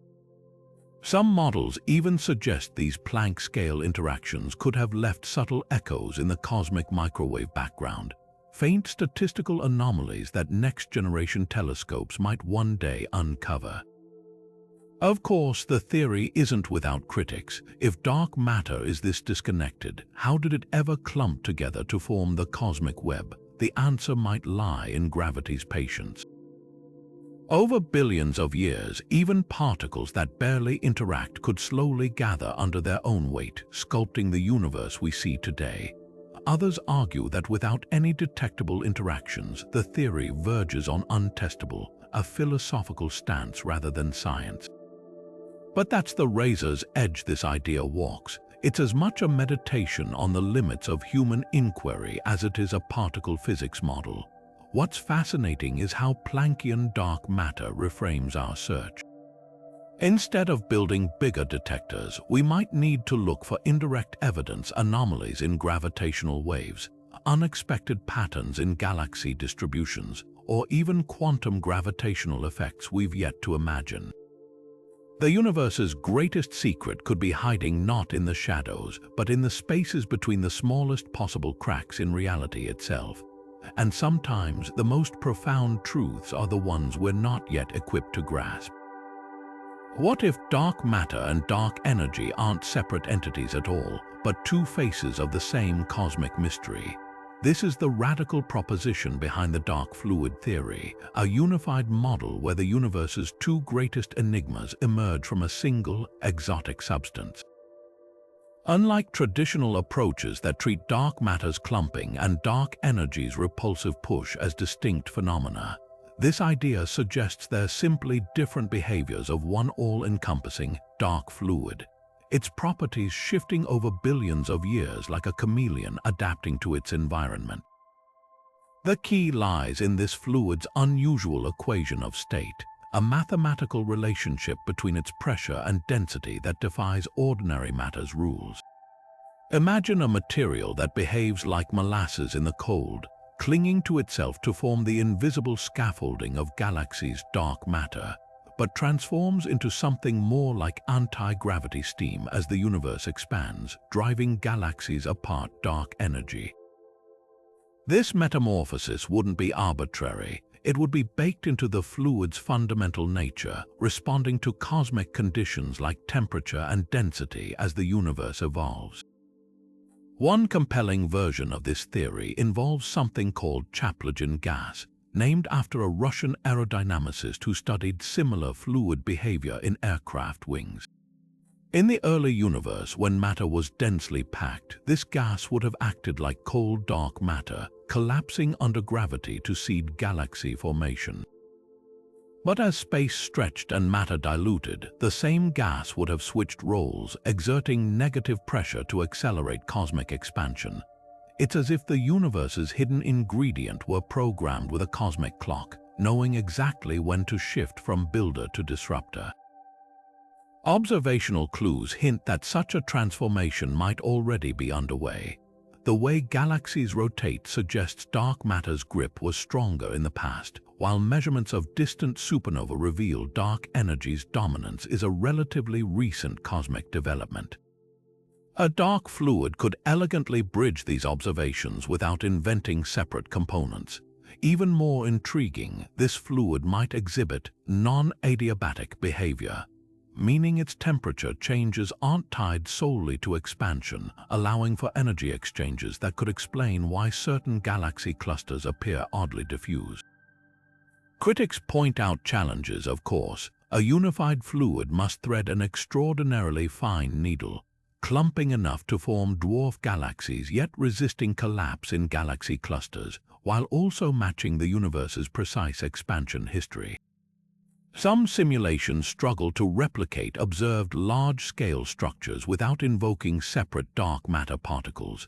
Some models even suggest these Planck-scale interactions could have left subtle echoes in the cosmic microwave background, faint statistical anomalies that next-generation telescopes might one day uncover. Of course, the theory isn't without critics. If dark matter is this disconnected, how did it ever clump together to form the cosmic web? The answer might lie in gravity's patience. Over billions of years, even particles that barely interact could slowly gather under their own weight, sculpting the universe we see today. Others argue that without any detectable interactions, the theory verges on untestable, a philosophical stance rather than science. But that's the razor's edge this idea walks. It's as much a meditation on the limits of human inquiry as it is a particle physics model. What's fascinating is how Planckian dark matter reframes our search. Instead of building bigger detectors, we might need to look for indirect evidence, anomalies in gravitational waves, unexpected patterns in galaxy distributions, or even quantum gravitational effects we've yet to imagine. The universe's greatest secret could be hiding not in the shadows, but in the spaces between the smallest possible cracks in reality itself. And sometimes the most profound truths are the ones we're not yet equipped to grasp. What if dark matter and dark energy aren't separate entities at all, but two faces of the same cosmic mystery? This is the radical proposition behind the dark fluid theory, a unified model where the universe's two greatest enigmas emerge from a single, exotic substance. Unlike traditional approaches that treat dark matter's clumping and dark energy's repulsive push as distinct phenomena, this idea suggests they're simply different behaviors of one all-encompassing dark fluid, its properties shifting over billions of years like a chameleon adapting to its environment. The key lies in this fluid's unusual equation of state, a mathematical relationship between its pressure and density that defies ordinary matter's rules. Imagine a material that behaves like molasses in the cold, clinging to itself to form the invisible scaffolding of galaxies' dark matter, but transforms into something more like anti-gravity steam as the universe expands, driving galaxies apart dark energy. This metamorphosis wouldn't be arbitrary. It would be baked into the fluid's fundamental nature, responding to cosmic conditions like temperature and density as the universe evolves. One compelling version of this theory involves something called Chaplygin gas, named after a Russian aerodynamicist who studied similar fluid behavior in aircraft wings. In the early universe, when matter was densely packed, this gas would have acted like cold dark matter, collapsing under gravity to seed galaxy formation. But as space stretched and matter diluted, the same gas would have switched roles, exerting negative pressure to accelerate cosmic expansion. It's as if the universe's hidden ingredient were programmed with a cosmic clock, knowing exactly when to shift from builder to disruptor. Observational clues hint that such a transformation might already be underway. The way galaxies rotate suggests dark matter's grip was stronger in the past, while measurements of distant supernova reveal dark energy's dominance is a relatively recent cosmic development. A dark fluid could elegantly bridge these observations without inventing separate components. Even more intriguing, this fluid might exhibit non-adiabatic behavior, meaning its temperature changes aren't tied solely to expansion, allowing for energy exchanges that could explain why certain galaxy clusters appear oddly diffuse. Critics point out challenges, of course. A unified fluid must thread an extraordinarily fine needle, clumping enough to form dwarf galaxies yet resisting collapse in galaxy clusters, while also matching the universe's precise expansion history. Some simulations struggle to replicate observed large-scale structures without invoking separate dark matter particles.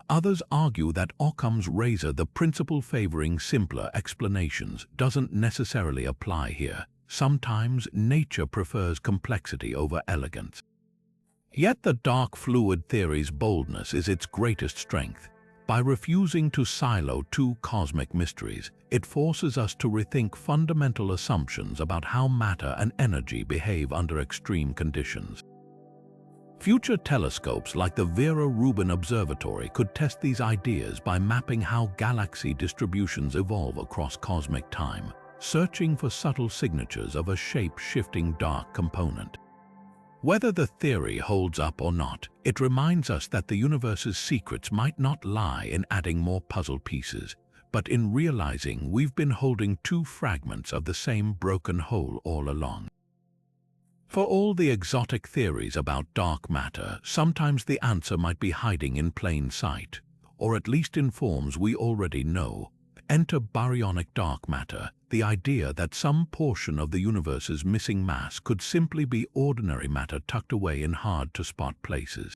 Others argue that Occam's razor, the principle favoring simpler explanations, doesn't necessarily apply here. Sometimes nature prefers complexity over elegance. Yet the dark fluid theory's boldness is its greatest strength. By refusing to silo two cosmic mysteries, it forces us to rethink fundamental assumptions about how matter and energy behave under extreme conditions. Future telescopes like the Vera Rubin Observatory could test these ideas by mapping how galaxy distributions evolve across cosmic time, searching for subtle signatures of a shape-shifting dark component. Whether the theory holds up or not, it reminds us that the universe's secrets might not lie in adding more puzzle pieces, but in realizing we've been holding two fragments of the same broken whole all along. For all the exotic theories about dark matter, sometimes the answer might be hiding in plain sight. or at least in forms we already know. Enter baryonic dark matter, the idea that some portion of the universe's missing mass could simply be ordinary matter tucked away in hard-to-spot places.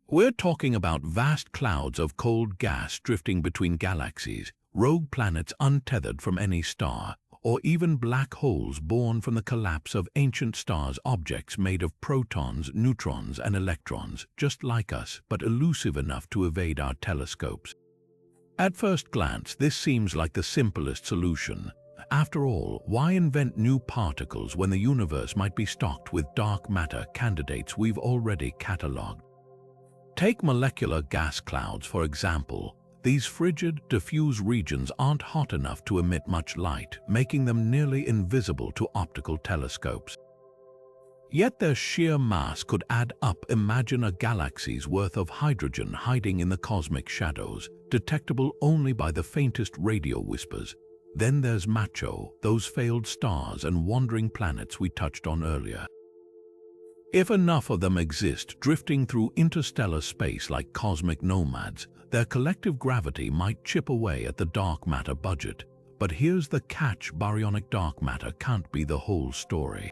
We're talking about vast clouds of cold gas drifting between galaxies, rogue planets untethered from any star, or even black holes born from the collapse of ancient stars, objects made of protons, neutrons, and electrons, just like us, but elusive enough to evade our telescopes. At first glance, this seems like the simplest solution. After all, why invent new particles when the universe might be stocked with dark matter candidates we've already catalogued? Take molecular gas clouds, for example. These frigid, diffuse regions aren't hot enough to emit much light, making them nearly invisible to optical telescopes. Yet their sheer mass could add up. Imagine a galaxy's worth of hydrogen hiding in the cosmic shadows, detectable only by the faintest radio whispers. Then there's MACHO, those failed stars and wandering planets we touched on earlier. If enough of them exist drifting through interstellar space like cosmic nomads, their collective gravity might chip away at the dark matter budget. But here's the catch: baryonic dark matter can't be the whole story.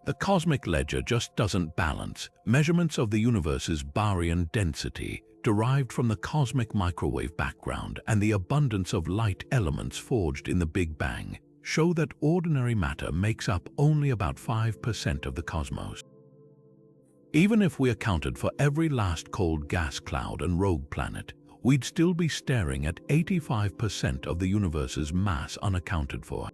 The cosmic ledger just doesn't balance. Measurements of the universe's baryon density, derived from the cosmic microwave background and the abundance of light elements forged in the Big Bang, show that ordinary matter makes up only about 5% of the cosmos. Even if we accounted for every last cold gas cloud and rogue planet, we'd still be staring at 85% of the universe's mass unaccounted for.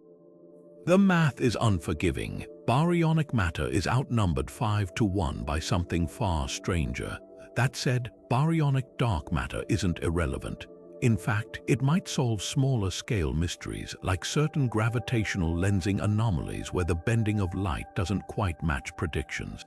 The math is unforgiving. Baryonic matter is outnumbered 5-to-1 by something far stranger. That said, baryonic dark matter isn't irrelevant. In fact, it might solve smaller-scale mysteries like certain gravitational lensing anomalies where the bending of light doesn't quite match predictions.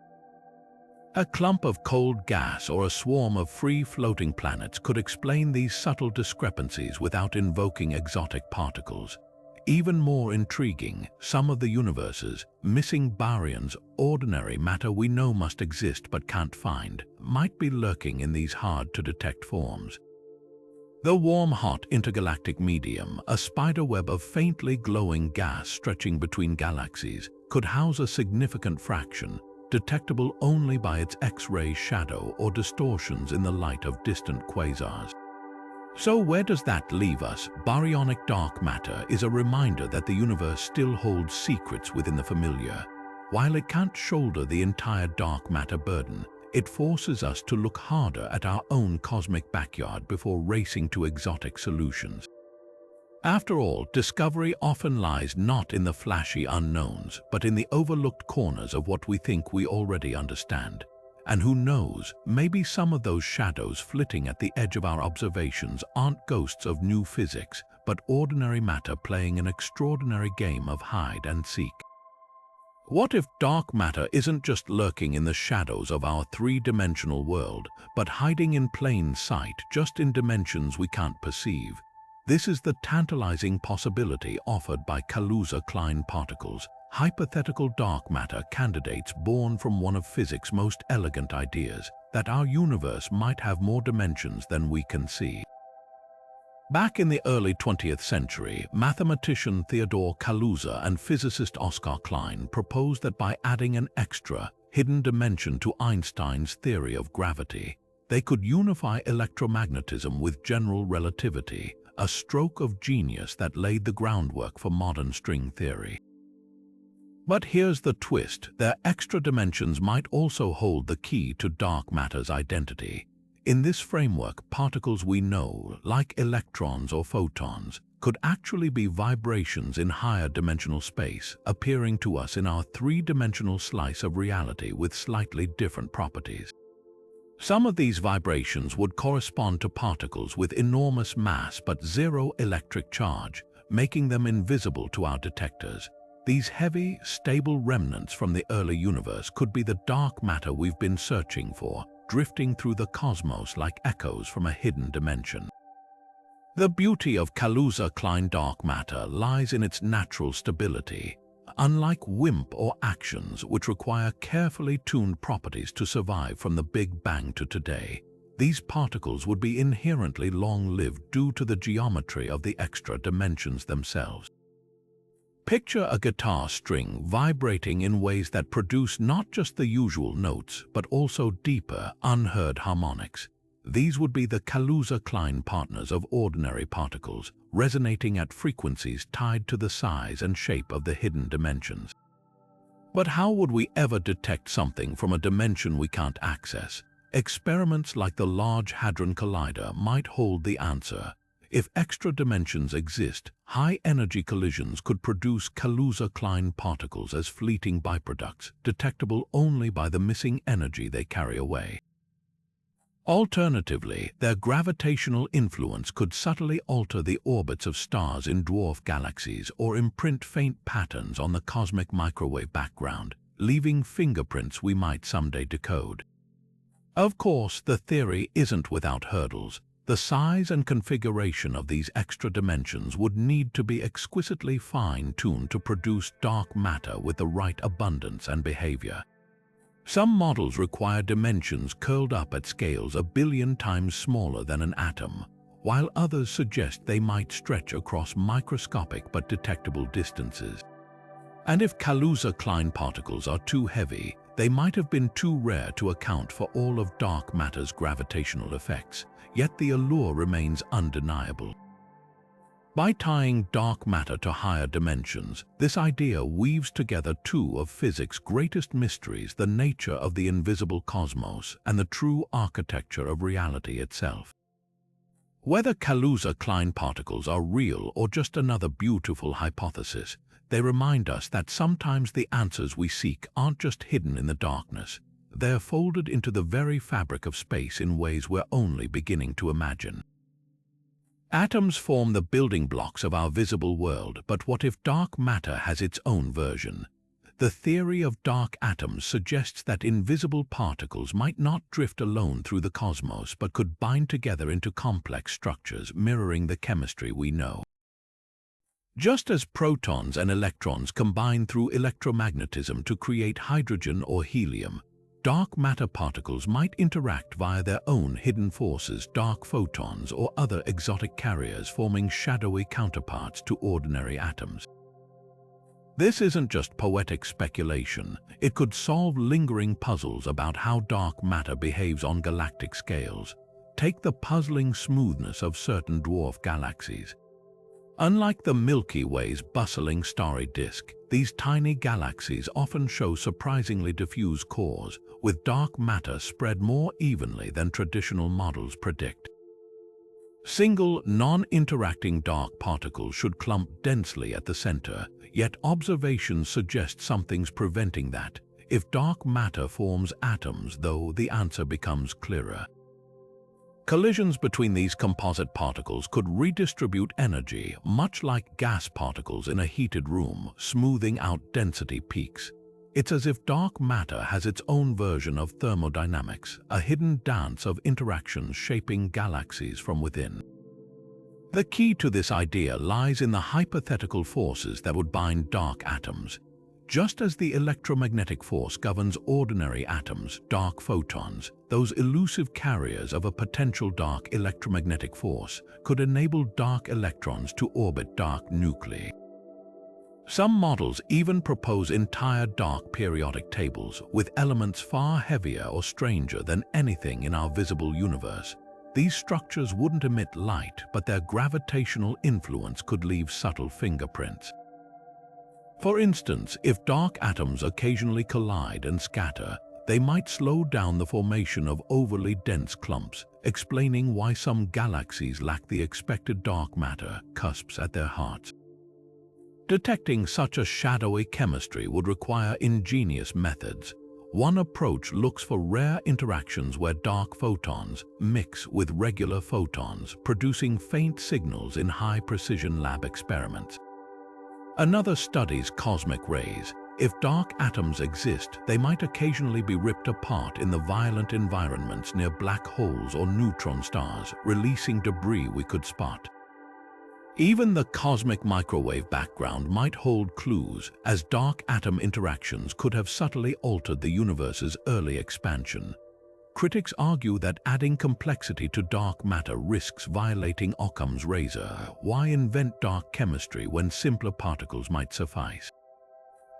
A clump of cold gas or a swarm of free-floating planets could explain these subtle discrepancies without invoking exotic particles. Even more intriguing, some of the universe's missing baryons, ordinary matter we know must exist but can't find, might be lurking in these hard-to-detect forms. The warm-hot intergalactic medium, a spiderweb of faintly glowing gas stretching between galaxies, could house a significant fraction, detectable only by its X-ray shadow or distortions in the light of distant quasars. So where does that leave us? Baryonic dark matter is a reminder that the universe still holds secrets within the familiar. While it can't shoulder the entire dark matter burden, it forces us to look harder at our own cosmic backyard before racing to exotic solutions. After all, discovery often lies not in the flashy unknowns, but in the overlooked corners of what we think we already understand. And who knows, maybe some of those shadows flitting at the edge of our observations aren't ghosts of new physics, but ordinary matter playing an extraordinary game of hide and seek. What if dark matter isn't just lurking in the shadows of our three-dimensional world, but hiding in plain sight just in dimensions we can't perceive? This is the tantalizing possibility offered by Kaluza-Klein particles, hypothetical dark matter candidates born from one of physics' most elegant ideas, that our universe might have more dimensions than we can see. Back in the early 20th century, mathematician Theodore Kaluza and physicist Oskar Klein proposed that by adding an extra, hidden dimension to Einstein's theory of gravity, they could unify electromagnetism with general relativity, a stroke of genius that laid the groundwork for modern string theory. But here's the twist: their extra dimensions might also hold the key to dark matter's identity. In this framework, particles we know, like electrons or photons, could actually be vibrations in higher dimensional space, appearing to us in our three-dimensional slice of reality with slightly different properties. Some of these vibrations would correspond to particles with enormous mass but zero electric charge, making them invisible to our detectors. These heavy, stable remnants from the early universe could be the dark matter we've been searching for, drifting through the cosmos like echoes from a hidden dimension. The beauty of Kaluza-Klein dark matter lies in its natural stability. Unlike WIMP or Axions, which require carefully tuned properties to survive from the Big Bang to today, these particles would be inherently long-lived due to the geometry of the extra dimensions themselves. Picture a guitar string vibrating in ways that produce not just the usual notes, but also deeper, unheard harmonics. These would be the Kaluza-Klein partners of ordinary particles, resonating at frequencies tied to the size and shape of the hidden dimensions. But how would we ever detect something from a dimension we can't access? Experiments like the Large Hadron Collider might hold the answer. If extra dimensions exist, high-energy collisions could produce Kaluza-Klein particles as fleeting byproducts, detectable only by the missing energy they carry away. Alternatively, their gravitational influence could subtly alter the orbits of stars in dwarf galaxies or imprint faint patterns on the cosmic microwave background, leaving fingerprints we might someday decode. Of course, the theory isn't without hurdles. The size and configuration of these extra dimensions would need to be exquisitely fine-tuned to produce dark matter with the right abundance and behavior. Some models require dimensions curled up at scales 1 billion times smaller than an atom, while others suggest they might stretch across microscopic but detectable distances. And if Kaluza-Klein particles are too heavy, they might have been too rare to account for all of dark matter's gravitational effects, yet the allure remains undeniable. By tying dark matter to higher dimensions, this idea weaves together two of physics' greatest mysteries: the nature of the invisible cosmos and the true architecture of reality itself. Whether Kaluza-Klein particles are real or just another beautiful hypothesis, they remind us that sometimes the answers we seek aren't just hidden in the darkness. They're folded into the very fabric of space in ways we're only beginning to imagine. Atoms form the building blocks of our visible world, but what if dark matter has its own version? The theory of dark atoms suggests that invisible particles might not drift alone through the cosmos, but could bind together into complex structures mirroring the chemistry we know. Just as protons and electrons combine through electromagnetism to create hydrogen or helium, dark matter particles might interact via their own hidden forces, dark photons or other exotic carriers, forming shadowy counterparts to ordinary atoms. This isn't just poetic speculation. It could solve lingering puzzles about how dark matter behaves on galactic scales. Take the puzzling smoothness of certain dwarf galaxies. Unlike the Milky Way's bustling starry disk, these tiny galaxies often show surprisingly diffuse cores, with dark matter spread more evenly than traditional models predict. Single, non-interacting dark particles should clump densely at the center, yet observations suggest something's preventing that. If dark matter forms atoms, though, the answer becomes clearer. Collisions between these composite particles could redistribute energy, much like gas particles in a heated room, smoothing out density peaks. It's as if dark matter has its own version of thermodynamics, a hidden dance of interactions shaping galaxies from within. The key to this idea lies in the hypothetical forces that would bind dark atoms. Just as the electromagnetic force governs ordinary atoms, dark photons, those elusive carriers of a potential dark electromagnetic force, could enable dark electrons to orbit dark nuclei. Some models even propose entire dark periodic tables, with elements far heavier or stranger than anything in our visible universe. These structures wouldn't emit light, but their gravitational influence could leave subtle fingerprints. For instance, if dark atoms occasionally collide and scatter, they might slow down the formation of overly dense clumps, explaining why some galaxies lack the expected dark matter cusps at their hearts. Detecting such a shadowy chemistry would require ingenious methods. One approach looks for rare interactions where dark photons mix with regular photons, producing faint signals in high-precision lab experiments. Another studies cosmic rays. If dark atoms exist, they might occasionally be ripped apart in the violent environments near black holes or neutron stars, releasing debris we could spot. Even the cosmic microwave background might hold clues, as dark atom interactions could have subtly altered the universe's early expansion. Critics argue that adding complexity to dark matter risks violating Occam's razor. Why invent dark chemistry when simpler particles might suffice?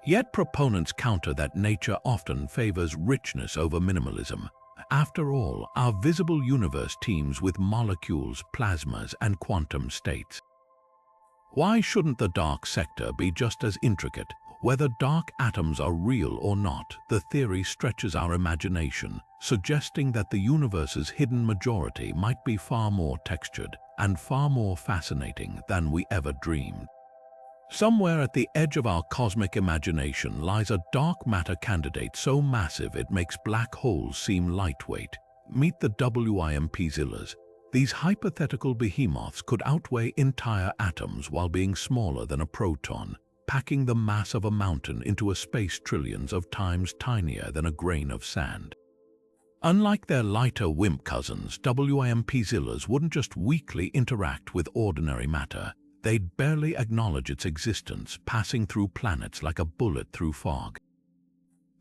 Yet proponents counter that nature often favors richness over minimalism. After all, our visible universe teems with molecules, plasmas, and quantum states. Why shouldn't the dark sector be just as intricate? Whether dark atoms are real or not, the theory stretches our imagination, suggesting that the universe's hidden majority might be far more textured and far more fascinating than we ever dreamed. Somewhere at the edge of our cosmic imagination lies a dark matter candidate so massive it makes black holes seem lightweight. Meet the WIMPs. These hypothetical behemoths could outweigh entire atoms while being smaller than a proton, packing the mass of a mountain into a space trillions of times tinier than a grain of sand. Unlike their lighter WIMP cousins, WIMPs wouldn't just weakly interact with ordinary matter, they'd barely acknowledge its existence, passing through planets like a bullet through fog.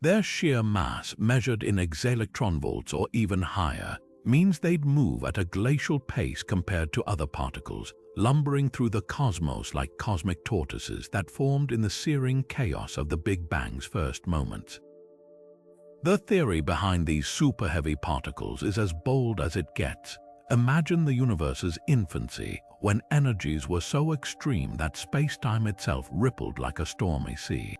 Their sheer mass, measured in exaelectronvolts or even higher, means they'd move at a glacial pace compared to other particles, lumbering through the cosmos like cosmic tortoises that formed in the searing chaos of the Big Bang's first moments. The theory behind these superheavy particles is as bold as it gets. Imagine the universe's infancy, when energies were so extreme that space-time itself rippled like a stormy sea.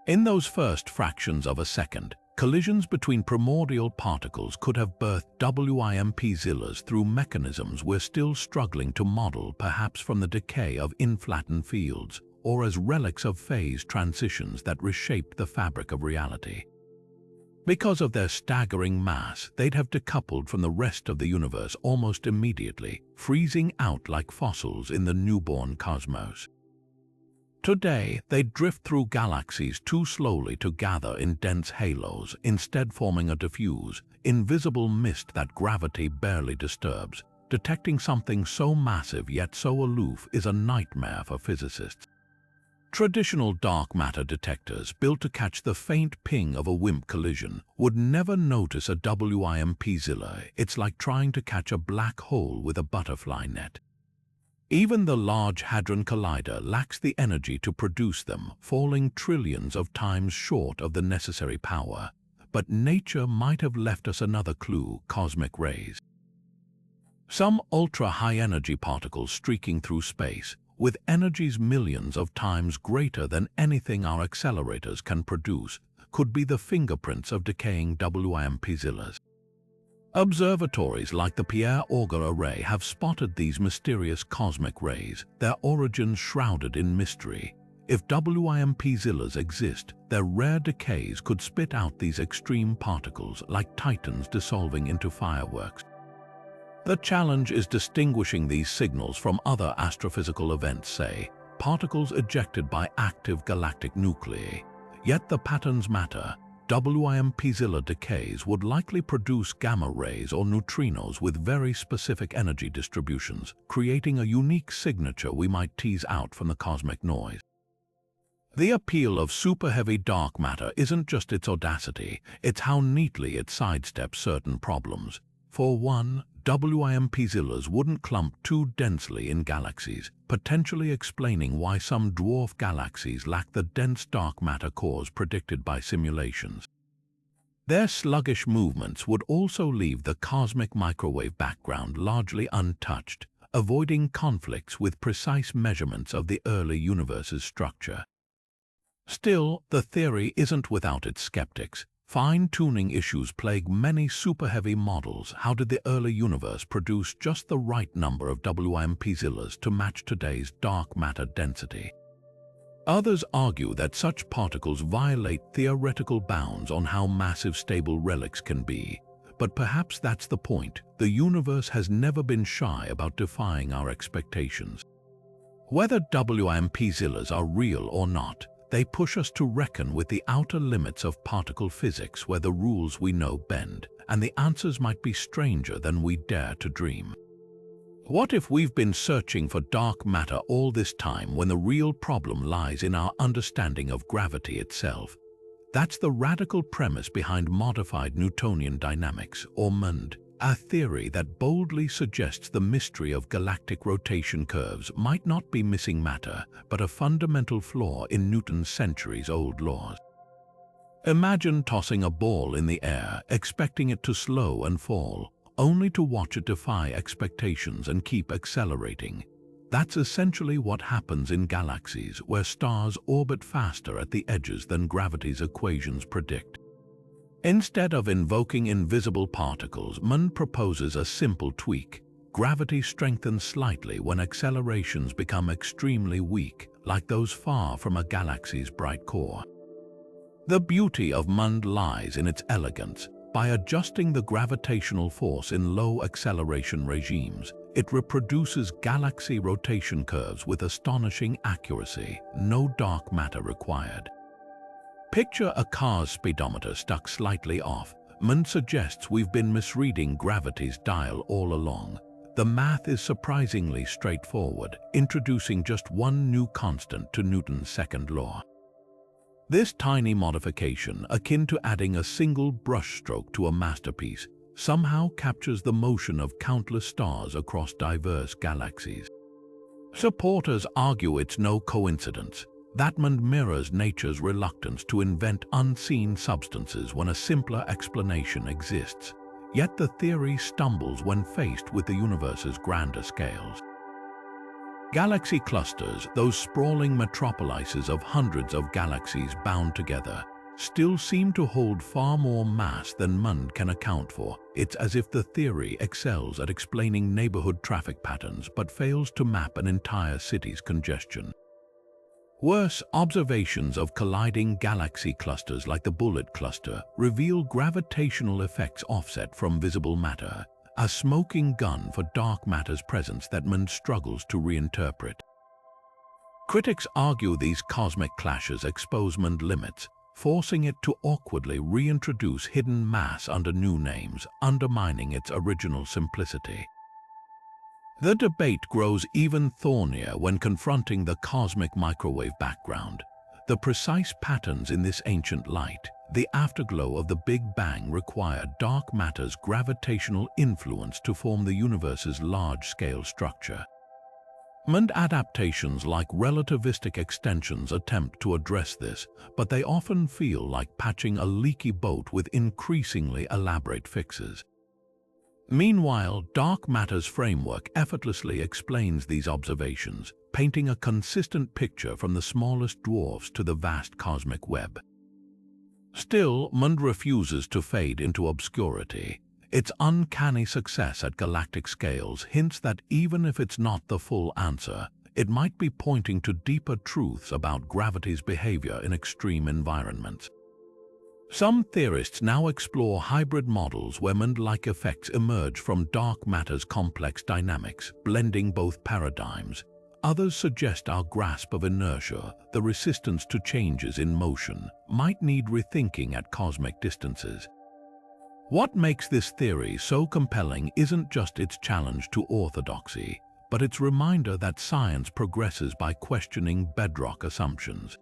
In those first fractions of a second, collisions between primordial particles could have birthed WIMPs through mechanisms we're still struggling to model, perhaps from the decay of inflattened fields, or as relics of phase transitions that reshaped the fabric of reality. Because of their staggering mass, they'd have decoupled from the rest of the universe almost immediately, freezing out like fossils in the newborn cosmos. Today, they drift through galaxies too slowly to gather in dense halos, instead forming a diffuse, invisible mist that gravity barely disturbs. Detecting something so massive yet so aloof is a nightmare for physicists. Traditional dark matter detectors, built to catch the faint ping of a WIMP collision, would never notice a WIMPs. It's like trying to catch a black hole with a butterfly net. Even the Large Hadron Collider lacks the energy to produce them, falling trillions of times short of the necessary power. But nature might have left us another clue: cosmic rays. Some ultra-high-energy particles streaking through space, with energies millions of times greater than anything our accelerators can produce, could be the fingerprints of decaying WIMPs. Observatories like the Pierre-Auger Array have spotted these mysterious cosmic rays, their origins shrouded in mystery. If WIMPs exist, their rare decays could spit out these extreme particles like titans dissolving into fireworks. The challenge is distinguishing these signals from other astrophysical events, say, particles ejected by active galactic nuclei. Yet the patterns matter. WIMPs decays would likely produce gamma rays or neutrinos with very specific energy distributions, creating a unique signature we might tease out from the cosmic noise. The appeal of superheavy dark matter isn't just its audacity, it's how neatly it sidesteps certain problems. For one, WIMPs wouldn't clump too densely in galaxies, potentially explaining why some dwarf galaxies lack the dense dark matter cores predicted by simulations. Their sluggish movements would also leave the cosmic microwave background largely untouched, avoiding conflicts with precise measurements of the early universe's structure. Still, the theory isn't without its skeptics. Fine-tuning issues plague many superheavy models. How did the early universe produce just the right number of WIMPs to match today's dark matter density? Others argue that such particles violate theoretical bounds on how massive stable relics can be. But perhaps that's the point. The universe has never been shy about defying our expectations. Whether WIMPs are real or not, they push us to reckon with the outer limits of particle physics where the rules we know bend, and the answers might be stranger than we dare to dream. What if we've been searching for dark matter all this time when the real problem lies in our understanding of gravity itself? That's the radical premise behind modified Newtonian dynamics, or monD, a theory that boldly suggests the mystery of galactic rotation curves might not be missing matter, but a fundamental flaw in Newton's centuries-old laws. Imagine tossing a ball in the air, expecting it to slow and fall, only to watch it defy expectations and keep accelerating. That's essentially what happens in galaxies, where stars orbit faster at the edges than gravity's equations predict. Instead of invoking invisible particles, monD proposes a simple tweak. Gravity strengthens slightly when accelerations become extremely weak, like those far from a galaxy's bright core. The beauty of monD lies in its elegance. By adjusting the gravitational force in low acceleration regimes, it reproduces galaxy rotation curves with astonishing accuracy, no dark matter required. Picture a car's speedometer stuck slightly off. monD suggests we've been misreading gravity's dial all along. The math is surprisingly straightforward, introducing just one new constant to Newton's second law. This tiny modification, akin to adding a single brushstroke to a masterpiece, somehow captures the motion of countless stars across diverse galaxies. Supporters argue it's no coincidence. That monD mirrors nature's reluctance to invent unseen substances when a simpler explanation exists. Yet the theory stumbles when faced with the universe's grander scales. Galaxy clusters, those sprawling metropolises of hundreds of galaxies bound together, still seem to hold far more mass than monD can account for. It's as if the theory excels at explaining neighborhood traffic patterns but fails to map an entire city's congestion. Worse, observations of colliding galaxy clusters like the Bullet cluster reveal gravitational effects offset from visible matter, a smoking gun for dark matter's presence that monD struggles to reinterpret. Critics argue these cosmic clashes expose monD limits, forcing it to awkwardly reintroduce hidden mass under new names, undermining its original simplicity. The debate grows even thornier when confronting the cosmic microwave background. The precise patterns in this ancient light, the afterglow of the Big Bang, require dark matter's gravitational influence to form the universe's large-scale structure. monD adaptations like relativistic extensions attempt to address this, but they often feel like patching a leaky boat with increasingly elaborate fixes. Meanwhile, dark matter's framework effortlessly explains these observations, painting a consistent picture from the smallest dwarfs to the vast cosmic web. Still, monD refuses to fade into obscurity. Its uncanny success at galactic scales hints that even if it's not the full answer, it might be pointing to deeper truths about gravity's behavior in extreme environments. Some theorists now explore hybrid models where monD-like effects emerge from dark matter's complex dynamics, blending both paradigms. Others suggest our grasp of inertia, the resistance to changes in motion, might need rethinking at cosmic distances. What makes this theory so compelling isn't just its challenge to orthodoxy, but its reminder that science progresses by questioning bedrock assumptions.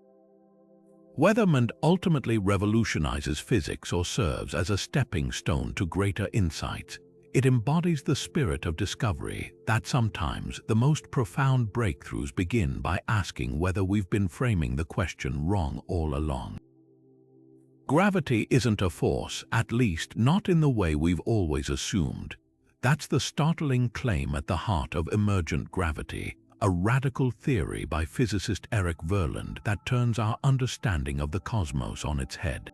Whether monD ultimately revolutionizes physics or serves as a stepping stone to greater insights, it embodies the spirit of discovery that sometimes the most profound breakthroughs begin by asking whether we've been framing the question wrong all along. Gravity isn't a force, at least not in the way we've always assumed. That's the startling claim at the heart of emergent gravity, a radical theory by physicist Eric Verland that turns our understanding of the cosmos on its head.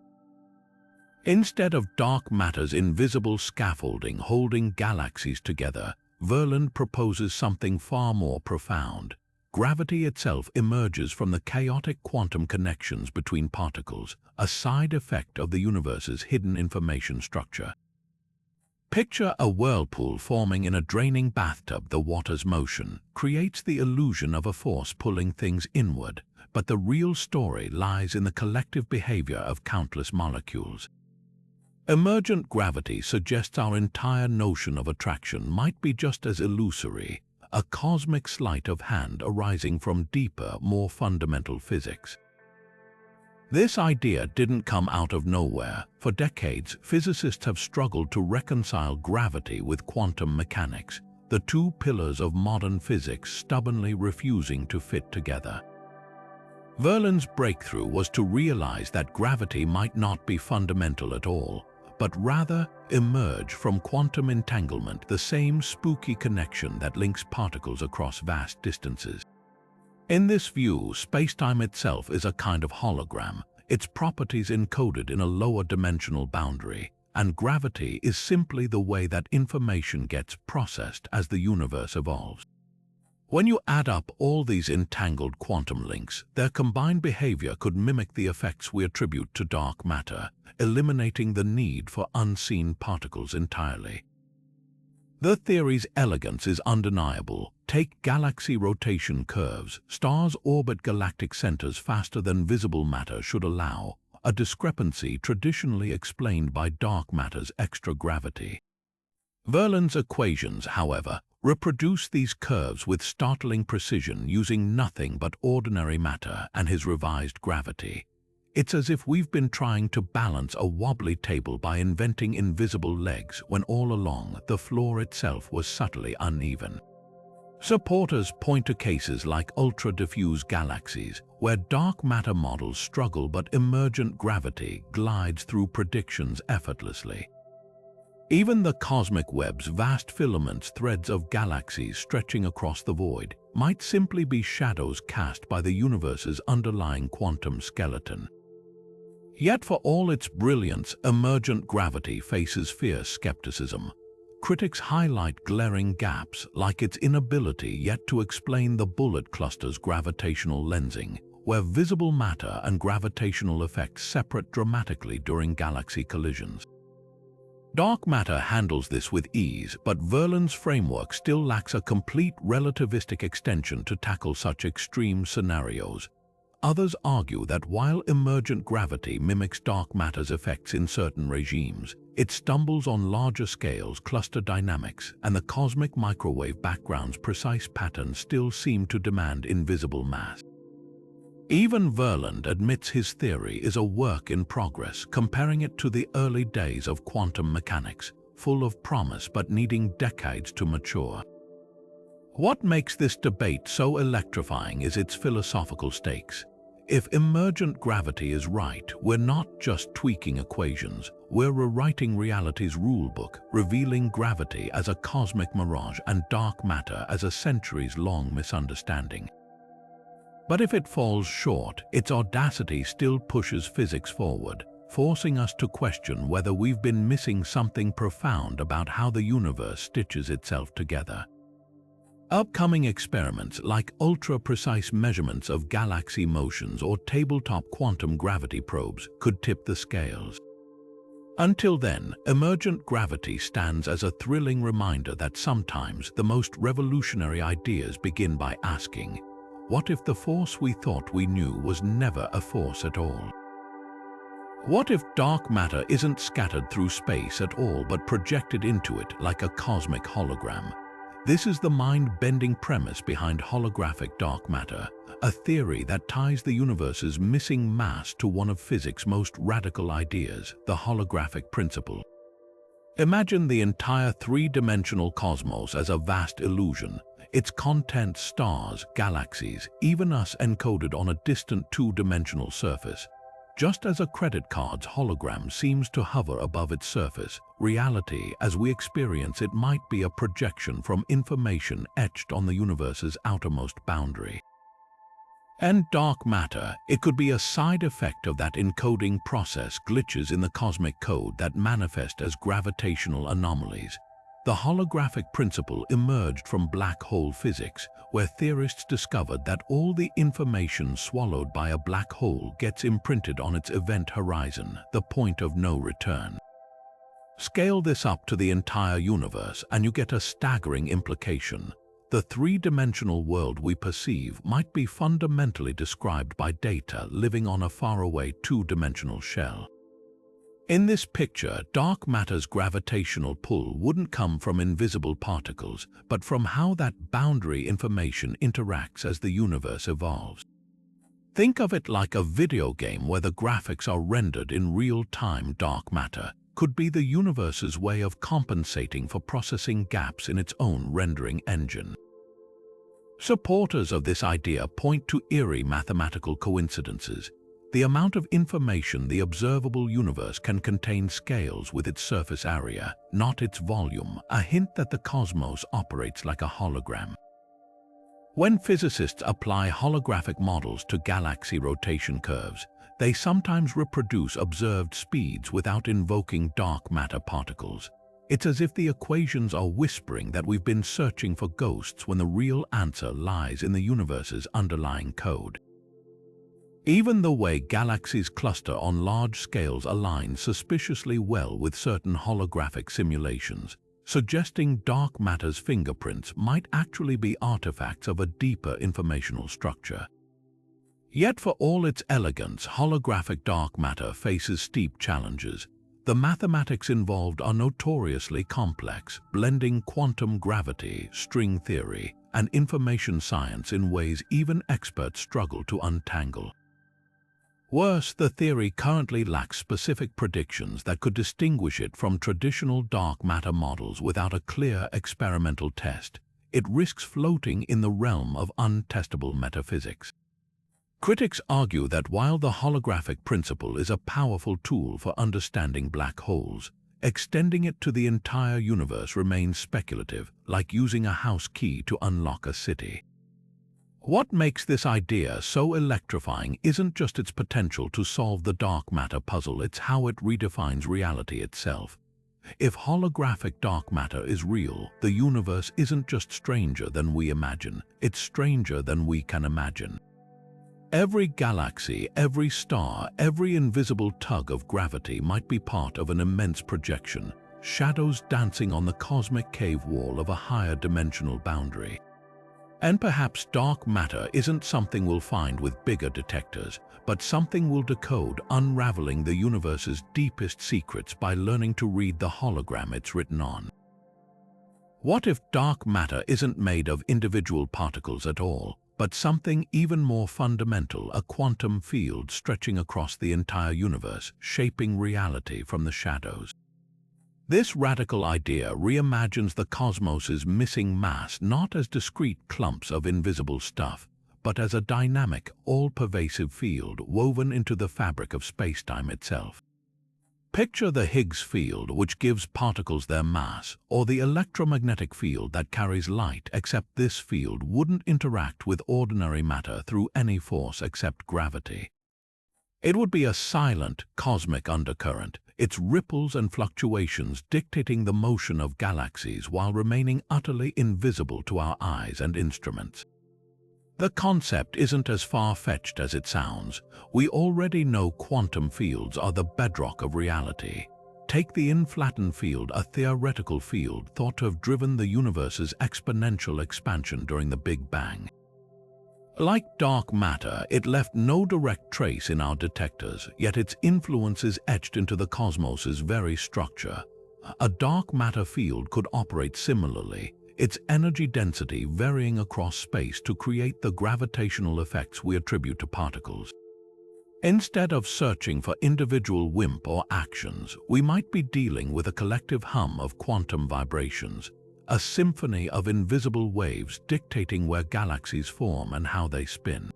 Instead of dark matter's invisible scaffolding holding galaxies together, Verland proposes something far more profound. Gravity itself emerges from the chaotic quantum connections between particles, a side effect of the universe's hidden information structure. Picture a whirlpool forming in a draining bathtub. The water's motion creates the illusion of a force pulling things inward, but the real story lies in the collective behavior of countless molecules. Emergent gravity suggests our entire notion of attraction might be just as illusory, a cosmic sleight of hand arising from deeper, more fundamental physics. This idea didn't come out of nowhere. For decades, physicists have struggled to reconcile gravity with quantum mechanics, the two pillars of modern physics stubbornly refusing to fit together. Verlaine's breakthrough was to realize that gravity might not be fundamental at all, but rather emerge from quantum entanglement, the same spooky connection that links particles across vast distances. In this view, spacetime itself is a kind of hologram, its properties encoded in a lower dimensional boundary, and gravity is simply the way that information gets processed as the universe evolves. When you add up all these entangled quantum links, their combined behavior could mimic the effects we attribute to dark matter, eliminating the need for unseen particles entirely. The theory's elegance is undeniable. Take galaxy rotation curves. Stars orbit galactic centers faster than visible matter should allow, a discrepancy traditionally explained by dark matter's extra gravity. Verlaine's equations, however, reproduce these curves with startling precision using nothing but ordinary matter and his revised gravity. It's as if we've been trying to balance a wobbly table by inventing invisible legs when all along the floor itself was subtly uneven. Supporters point to cases like ultra-diffuse galaxies, where dark matter models struggle but emergent gravity glides through predictions effortlessly. Even the cosmic web's vast filaments, threads of galaxies stretching across the void, might simply be shadows cast by the universe's underlying quantum skeleton. Yet for all its brilliance, emergent gravity faces fierce skepticism. Critics highlight glaring gaps, like its inability yet to explain the bullet cluster's gravitational lensing, where visible matter and gravitational effects separate dramatically during galaxy collisions. Dark matter handles this with ease, but Verlaine's framework still lacks a complete relativistic extension to tackle such extreme scenarios. Others argue that while emergent gravity mimics dark matter's effects in certain regimes, it stumbles on larger scales. Cluster dynamics and the cosmic microwave background's precise patterns still seem to demand invisible mass. Even Verlaine admits his theory is a work in progress, comparing it to the early days of quantum mechanics, full of promise but needing decades to mature. What makes this debate so electrifying is its philosophical stakes. If emergent gravity is right, we're not just tweaking equations, we're rewriting reality's rulebook, revealing gravity as a cosmic mirage and dark matter as a centuries-long misunderstanding. But if it falls short, its audacity still pushes physics forward, forcing us to question whether we've been missing something profound about how the universe stitches itself together. Upcoming experiments like ultra-precise measurements of galaxy motions or tabletop quantum gravity probes could tip the scales. Until then, emergent gravity stands as a thrilling reminder that sometimes the most revolutionary ideas begin by asking, what if the force we thought we knew was never a force at all? What if dark matter isn't scattered through space at all but projected into it like a cosmic hologram? This is the mind-bending premise behind holographic dark matter, a theory that ties the universe's missing mass to one of physics' most radical ideas, the holographic principle. Imagine the entire three-dimensional cosmos as a vast illusion, its contents stars, galaxies, even us encoded on a distant two-dimensional surface. Just as a credit card's hologram seems to hover above its surface, reality as we experience it might be a projection from information etched on the universe's outermost boundary. And dark matter, it could be a side effect of that encoding process, glitches in the cosmic code that manifest as gravitational anomalies. The holographic principle emerged from black hole physics, where theorists discovered that all the information swallowed by a black hole gets imprinted on its event horizon, the point of no return. Scale this up to the entire universe and you get a staggering implication. The three-dimensional world we perceive might be fundamentally described by data living on a faraway two-dimensional shell. In this picture, dark matter's gravitational pull wouldn't come from invisible particles, but from how that boundary information interacts as the universe evolves. Think of it like a video game where the graphics are rendered in real-time. Dark matter could be the universe's way of compensating for processing gaps in its own rendering engine. Supporters of this idea point to eerie mathematical coincidences. The amount of information the observable universe can contain scales with its surface area, not its volume, a hint that the cosmos operates like a hologram. When physicists apply holographic models to galaxy rotation curves, they sometimes reproduce observed speeds without invoking dark matter particles. It's as if the equations are whispering that we've been searching for ghosts when the real answer lies in the universe's underlying code. Even the way galaxies cluster on large scales aligns suspiciously well with certain holographic simulations, suggesting dark matter's fingerprints might actually be artifacts of a deeper informational structure. Yet for all its elegance, holographic dark matter faces steep challenges. The mathematics involved are notoriously complex, blending quantum gravity, string theory, and information science in ways even experts struggle to untangle. Worse, the theory currently lacks specific predictions that could distinguish it from traditional dark matter models without a clear experimental test. It risks floating in the realm of untestable metaphysics. Critics argue that while the holographic principle is a powerful tool for understanding black holes, extending it to the entire universe remains speculative, like using a house key to unlock a city. What makes this idea so electrifying isn't just its potential to solve the dark matter puzzle, it's how it redefines reality itself. If holographic dark matter is real, the universe isn't just stranger than we imagine, it's stranger than we can imagine. Every galaxy, every star, every invisible tug of gravity might be part of an immense projection, shadows dancing on the cosmic cave wall of a higher dimensional boundary. And perhaps dark matter isn't something we'll find with bigger detectors, but something we'll decode, unraveling the universe's deepest secrets by learning to read the hologram it's written on. What if dark matter isn't made of individual particles at all, but something even more fundamental, a quantum field stretching across the entire universe, shaping reality from the shadows? This radical idea reimagines the cosmos's missing mass not as discrete clumps of invisible stuff, but as a dynamic, all-pervasive field woven into the fabric of spacetime itself. Picture the Higgs field, which gives particles their mass, or the electromagnetic field that carries light, except this field wouldn't interact with ordinary matter through any force except gravity. It would be a silent, cosmic undercurrent, its ripples and fluctuations dictating the motion of galaxies while remaining utterly invisible to our eyes and instruments. The concept isn't as far-fetched as it sounds. We already know quantum fields are the bedrock of reality. Take the inflattened field, a theoretical field thought to have driven the universe's exponential expansion during the Big Bang. Like dark matter, it left no direct trace in our detectors, yet its influence is etched into the cosmos's very structure. A dark matter field could operate similarly, its energy density varying across space to create the gravitational effects we attribute to particles. Instead of searching for individual WIMP or Axions, we might be dealing with a collective hum of quantum vibrations, a symphony of invisible waves dictating where galaxies form and how they spin.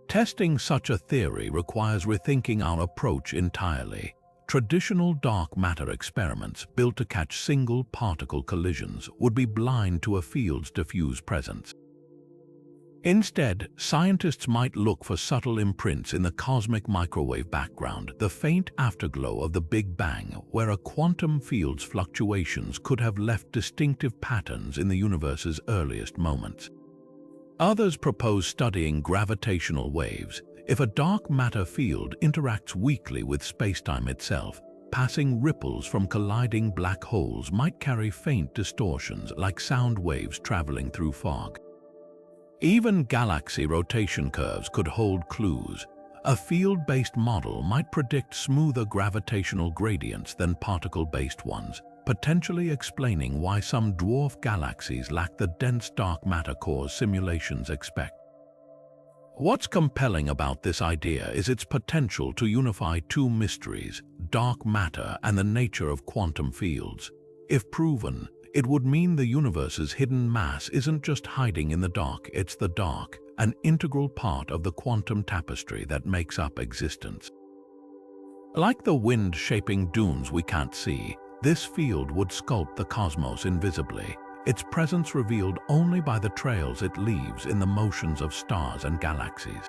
Testing such a theory requires rethinking our approach entirely. Traditional dark matter experiments built to catch single particle collisions would be blind to a field's diffuse presence. Instead, scientists might look for subtle imprints in the cosmic microwave background, the faint afterglow of the Big Bang, where a quantum field's fluctuations could have left distinctive patterns in the universe's earliest moments. Others propose studying gravitational waves. If a dark matter field interacts weakly with spacetime itself, passing ripples from colliding black holes might carry faint distortions like sound waves traveling through fog. Even galaxy rotation curves could hold clues. A field-based model might predict smoother gravitational gradients than particle-based ones, potentially explaining why some dwarf galaxies lack the dense dark matter cores simulations expect. What's compelling about this idea is its potential to unify two mysteries, dark matter and the nature of quantum fields. If proven, it would mean the universe's hidden mass isn't just hiding in the dark, it's the dark, an integral part of the quantum tapestry that makes up existence. Like the wind-shaping dunes we can't see, this field would sculpt the cosmos invisibly, its presence revealed only by the trails it leaves in the motions of stars and galaxies.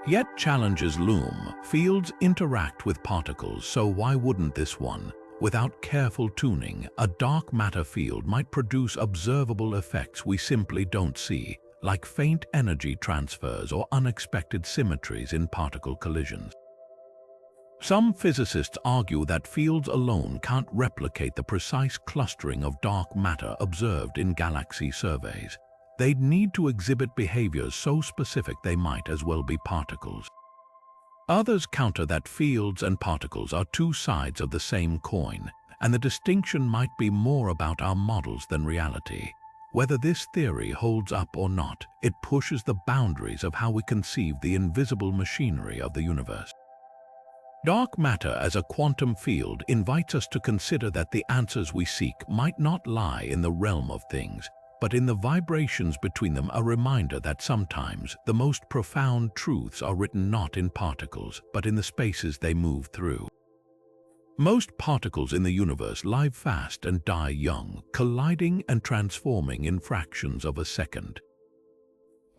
Yet challenges loom. Fields interact with particles, so why wouldn't this one? Without careful tuning, a dark matter field might produce observable effects we simply don't see, like faint energy transfers or unexpected symmetries in particle collisions. Some physicists argue that fields alone can't replicate the precise clustering of dark matter observed in galaxy surveys. They'd need to exhibit behaviors so specific they might as well be particles. Others counter that fields and particles are two sides of the same coin, and the distinction might be more about our models than reality. Whether this theory holds up or not, it pushes the boundaries of how we conceive the invisible machinery of the universe. Dark matter as a quantum field invites us to consider that the answers we seek might not lie in the realm of things, but in the vibrations between them, a reminder that sometimes the most profound truths are written not in particles, but in the spaces they move through. Most particles in the universe live fast and die young, colliding and transforming in fractions of a second.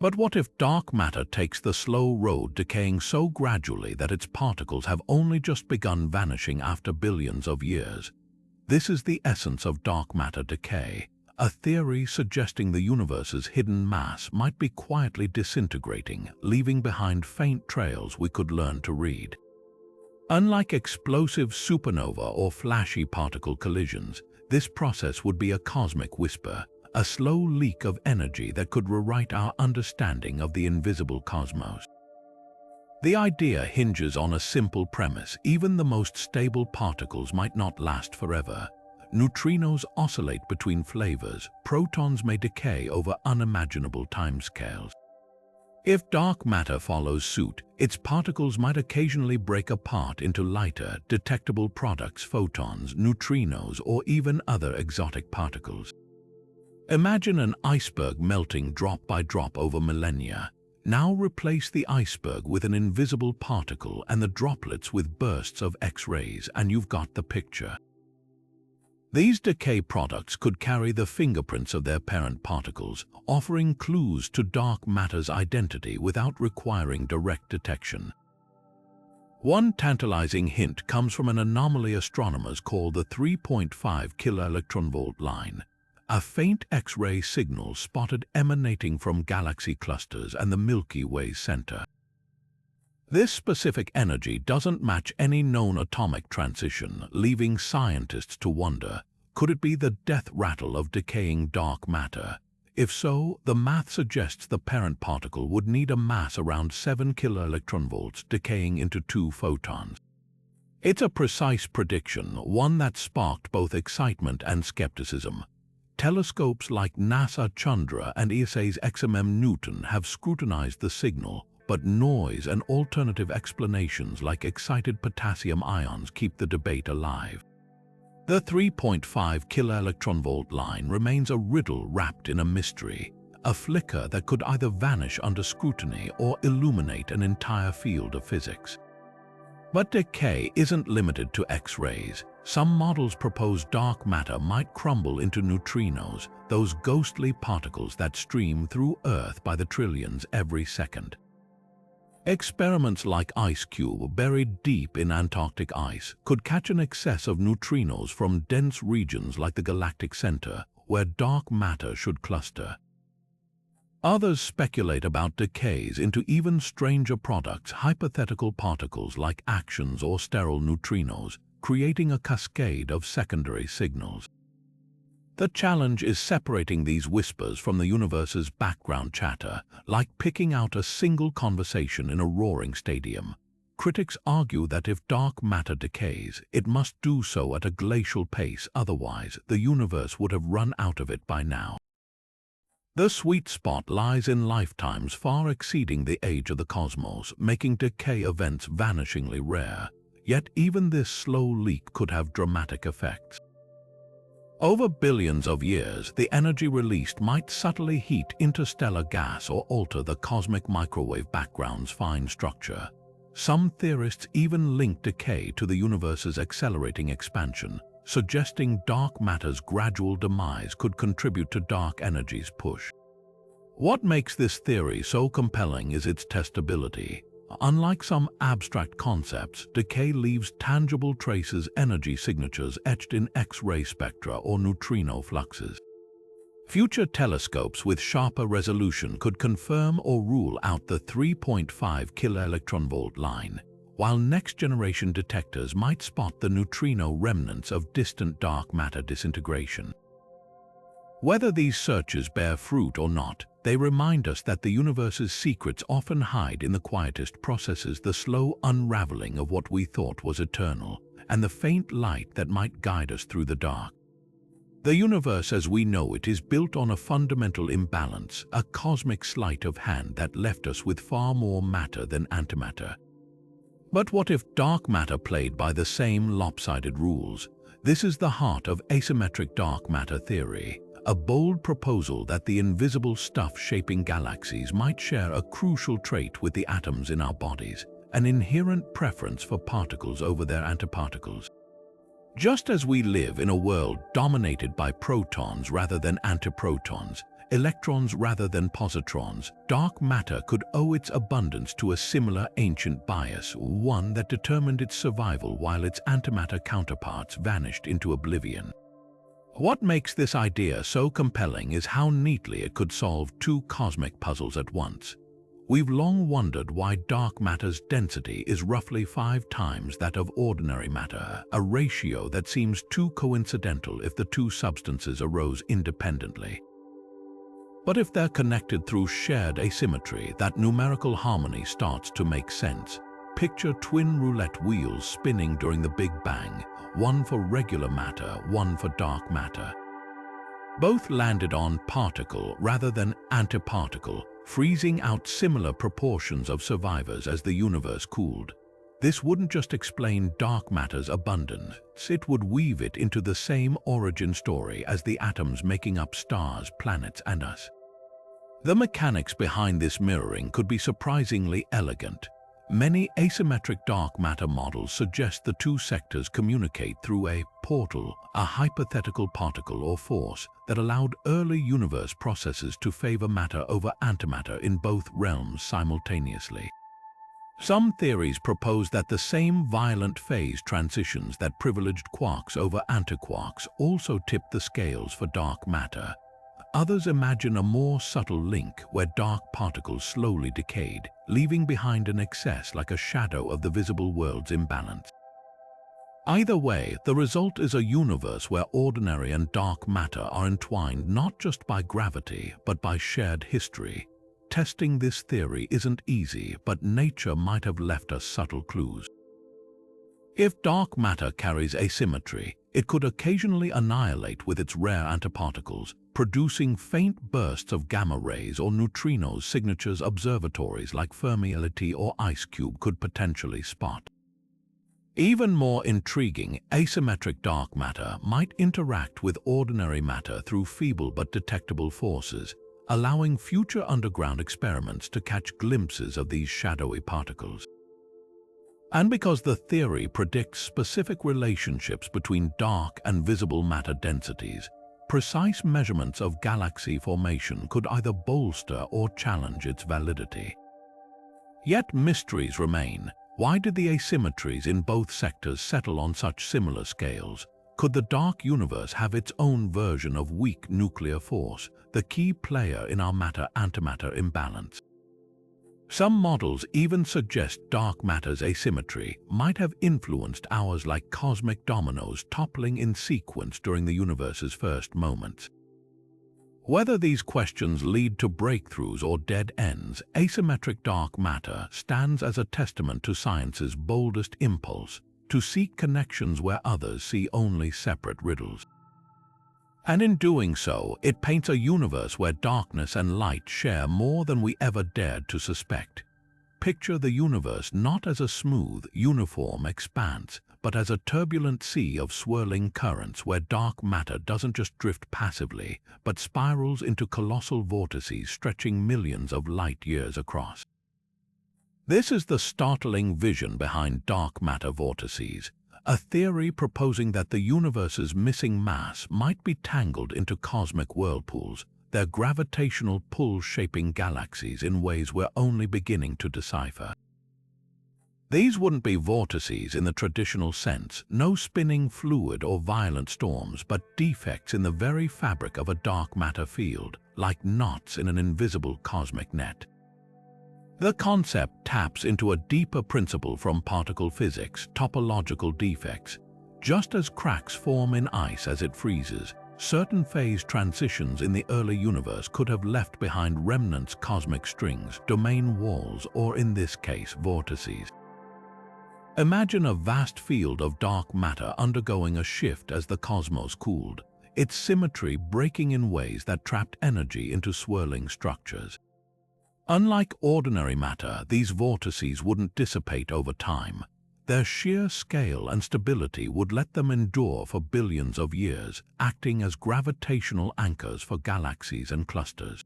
But what if dark matter takes the slow road, decaying so gradually that its particles have only just begun vanishing after billions of years? This is the essence of dark matter decay, a theory suggesting the universe's hidden mass might be quietly disintegrating, leaving behind faint trails we could learn to read. Unlike explosive supernova or flashy particle collisions, this process would be a cosmic whisper, a slow leak of energy that could rewrite our understanding of the invisible cosmos. The idea hinges on a simple premise: even the most stable particles might not last forever. Neutrinos oscillate between flavors, protons may decay over unimaginable timescales. If dark matter follows suit, its particles might occasionally break apart into lighter, detectable products, photons, neutrinos, or even other exotic particles. Imagine an iceberg melting drop by drop over millennia. Now replace the iceberg with an invisible particle and the droplets with bursts of X-rays, and you've got the picture. These decay products could carry the fingerprints of their parent particles, offering clues to dark matter's identity without requiring direct detection. One tantalizing hint comes from an anomaly astronomers call the 3.5 kiloelectronvolt line, a faint X-ray signal spotted emanating from galaxy clusters and the Milky Way's center. This specific energy doesn't match any known atomic transition, leaving scientists to wonder, could it be the death rattle of decaying dark matter? If so, the math suggests the parent particle would need a mass around 7 kiloelectronvolts, decaying into 2 photons. It's a precise prediction, one that sparked both excitement and skepticism. Telescopes like NASA Chandra and ESA's XMM Newton have scrutinized the signal, but noise and alternative explanations like excited potassium ions keep the debate alive. The 3.5 kiloelectronvolt line remains a riddle wrapped in a mystery, a flicker that could either vanish under scrutiny or illuminate an entire field of physics. But decay isn't limited to X-rays. Some models propose dark matter might crumble into neutrinos, those ghostly particles that stream through Earth by the trillions every second. Experiments like IceCube, buried deep in Antarctic ice, could catch an excess of neutrinos from dense regions like the galactic center, where dark matter should cluster. Others speculate about decays into even stranger products, hypothetical particles like Axions or sterile neutrinos, creating a cascade of secondary signals. The challenge is separating these whispers from the universe's background chatter, like picking out a single conversation in a roaring stadium. Critics argue that if dark matter decays, it must do so at a glacial pace, otherwise the universe would have run out of it by now. The sweet spot lies in lifetimes far exceeding the age of the cosmos, making decay events vanishingly rare. Yet even this slow leak could have dramatic effects. Over billions of years, the energy released might subtly heat interstellar gas or alter the cosmic microwave background's fine structure. Some theorists even link decay to the universe's accelerating expansion, suggesting dark matter's gradual demise could contribute to dark energy's push. What makes this theory so compelling is its testability. Unlike some abstract concepts, decay leaves tangible traces, energy signatures etched in X-ray spectra or neutrino fluxes. Future telescopes with sharper resolution could confirm or rule out the 3.5 kiloelectronvolt line, while next-generation detectors might spot the neutrino remnants of distant dark matter disintegration. Whether these searches bear fruit or not, they remind us that the universe's secrets often hide in the quietest processes, the slow unraveling of what we thought was eternal, and the faint light that might guide us through the dark. The universe as we know it is built on a fundamental imbalance, a cosmic sleight of hand that left us with far more matter than antimatter. But what if dark matter played by the same lopsided rules? This is the heart of asymmetric dark matter theory, a bold proposal that the invisible stuff shaping galaxies might share a crucial trait with the atoms in our bodies, an inherent preference for particles over their antiparticles. Just as we live in a world dominated by protons rather than antiprotons, electrons rather than positrons, dark matter could owe its abundance to a similar ancient bias, one that determined its survival while its antimatter counterparts vanished into oblivion. What makes this idea so compelling is how neatly it could solve two cosmic puzzles at once. We've long wondered why dark matter's density is roughly 5 times that of ordinary matter, a ratio that seems too coincidental if the two substances arose independently. But if they're connected through shared asymmetry, that numerical harmony starts to make sense. Picture twin roulette wheels spinning during the Big Bang, one for regular matter, one for dark matter. Both landed on particle rather than antiparticle, freezing out similar proportions of survivors as the universe cooled. This wouldn't just explain dark matter's abundance, it would weave it into the same origin story as the atoms making up stars, planets, and us. The mechanics behind this mirroring could be surprisingly elegant. Many asymmetric dark matter models suggest the two sectors communicate through a portal, a hypothetical particle or force that allowed early universe processes to favor matter over antimatter in both realms simultaneously. Some theories propose that the same violent phase transitions that privileged quarks over antiquarks also tipped the scales for dark matter. Others imagine a more subtle link where dark particles slowly decayed, leaving behind an excess like a shadow of the visible world's imbalance. Either way, the result is a universe where ordinary and dark matter are entwined not just by gravity, but by shared history. Testing this theory isn't easy, but nature might have left us subtle clues. If dark matter carries asymmetry, it could occasionally annihilate with its rare antiparticles, producing faint bursts of gamma rays or neutrinos, signatures observatories like Fermi LT or IceCube could potentially spot. Even more intriguing, asymmetric dark matter might interact with ordinary matter through feeble but detectable forces, allowing future underground experiments to catch glimpses of these shadowy particles. And because the theory predicts specific relationships between dark and visible matter densities, precise measurements of galaxy formation could either bolster or challenge its validity. Yet mysteries remain. Why did the asymmetries in both sectors settle on such similar scales? Could the dark universe have its own version of weak nuclear force, the key player in our matter-antimatter imbalance? Some models even suggest dark matter's asymmetry might have influenced ours like cosmic dominoes toppling in sequence during the universe's first moments. Whether these questions lead to breakthroughs or dead ends, asymmetric dark matter stands as a testament to science's boldest impulse, to seek connections where others see only separate riddles. And in doing so, it paints a universe where darkness and light share more than we ever dared to suspect. Picture the universe not as a smooth, uniform expanse, but as a turbulent sea of swirling currents where dark matter doesn't just drift passively, but spirals into colossal vortices stretching millions of light years across. This is the startling vision behind dark matter vortices, a theory proposing that the universe's missing mass might be tangled into cosmic whirlpools, their gravitational pull shaping galaxies in ways we're only beginning to decipher. These wouldn't be vortices in the traditional sense, no spinning fluid or violent storms, but defects in the very fabric of a dark matter field, like knots in an invisible cosmic net. The concept taps into a deeper principle from particle physics, topological defects. Just as cracks form in ice as it freezes, certain phase transitions in the early universe could have left behind remnants, cosmic strings, domain walls, or in this case, vortices. Imagine a vast field of dark matter undergoing a shift as the cosmos cooled, its symmetry breaking in ways that trapped energy into swirling structures. Unlike ordinary matter, these vortices wouldn't dissipate over time. Their sheer scale and stability would let them endure for billions of years, acting as gravitational anchors for galaxies and clusters.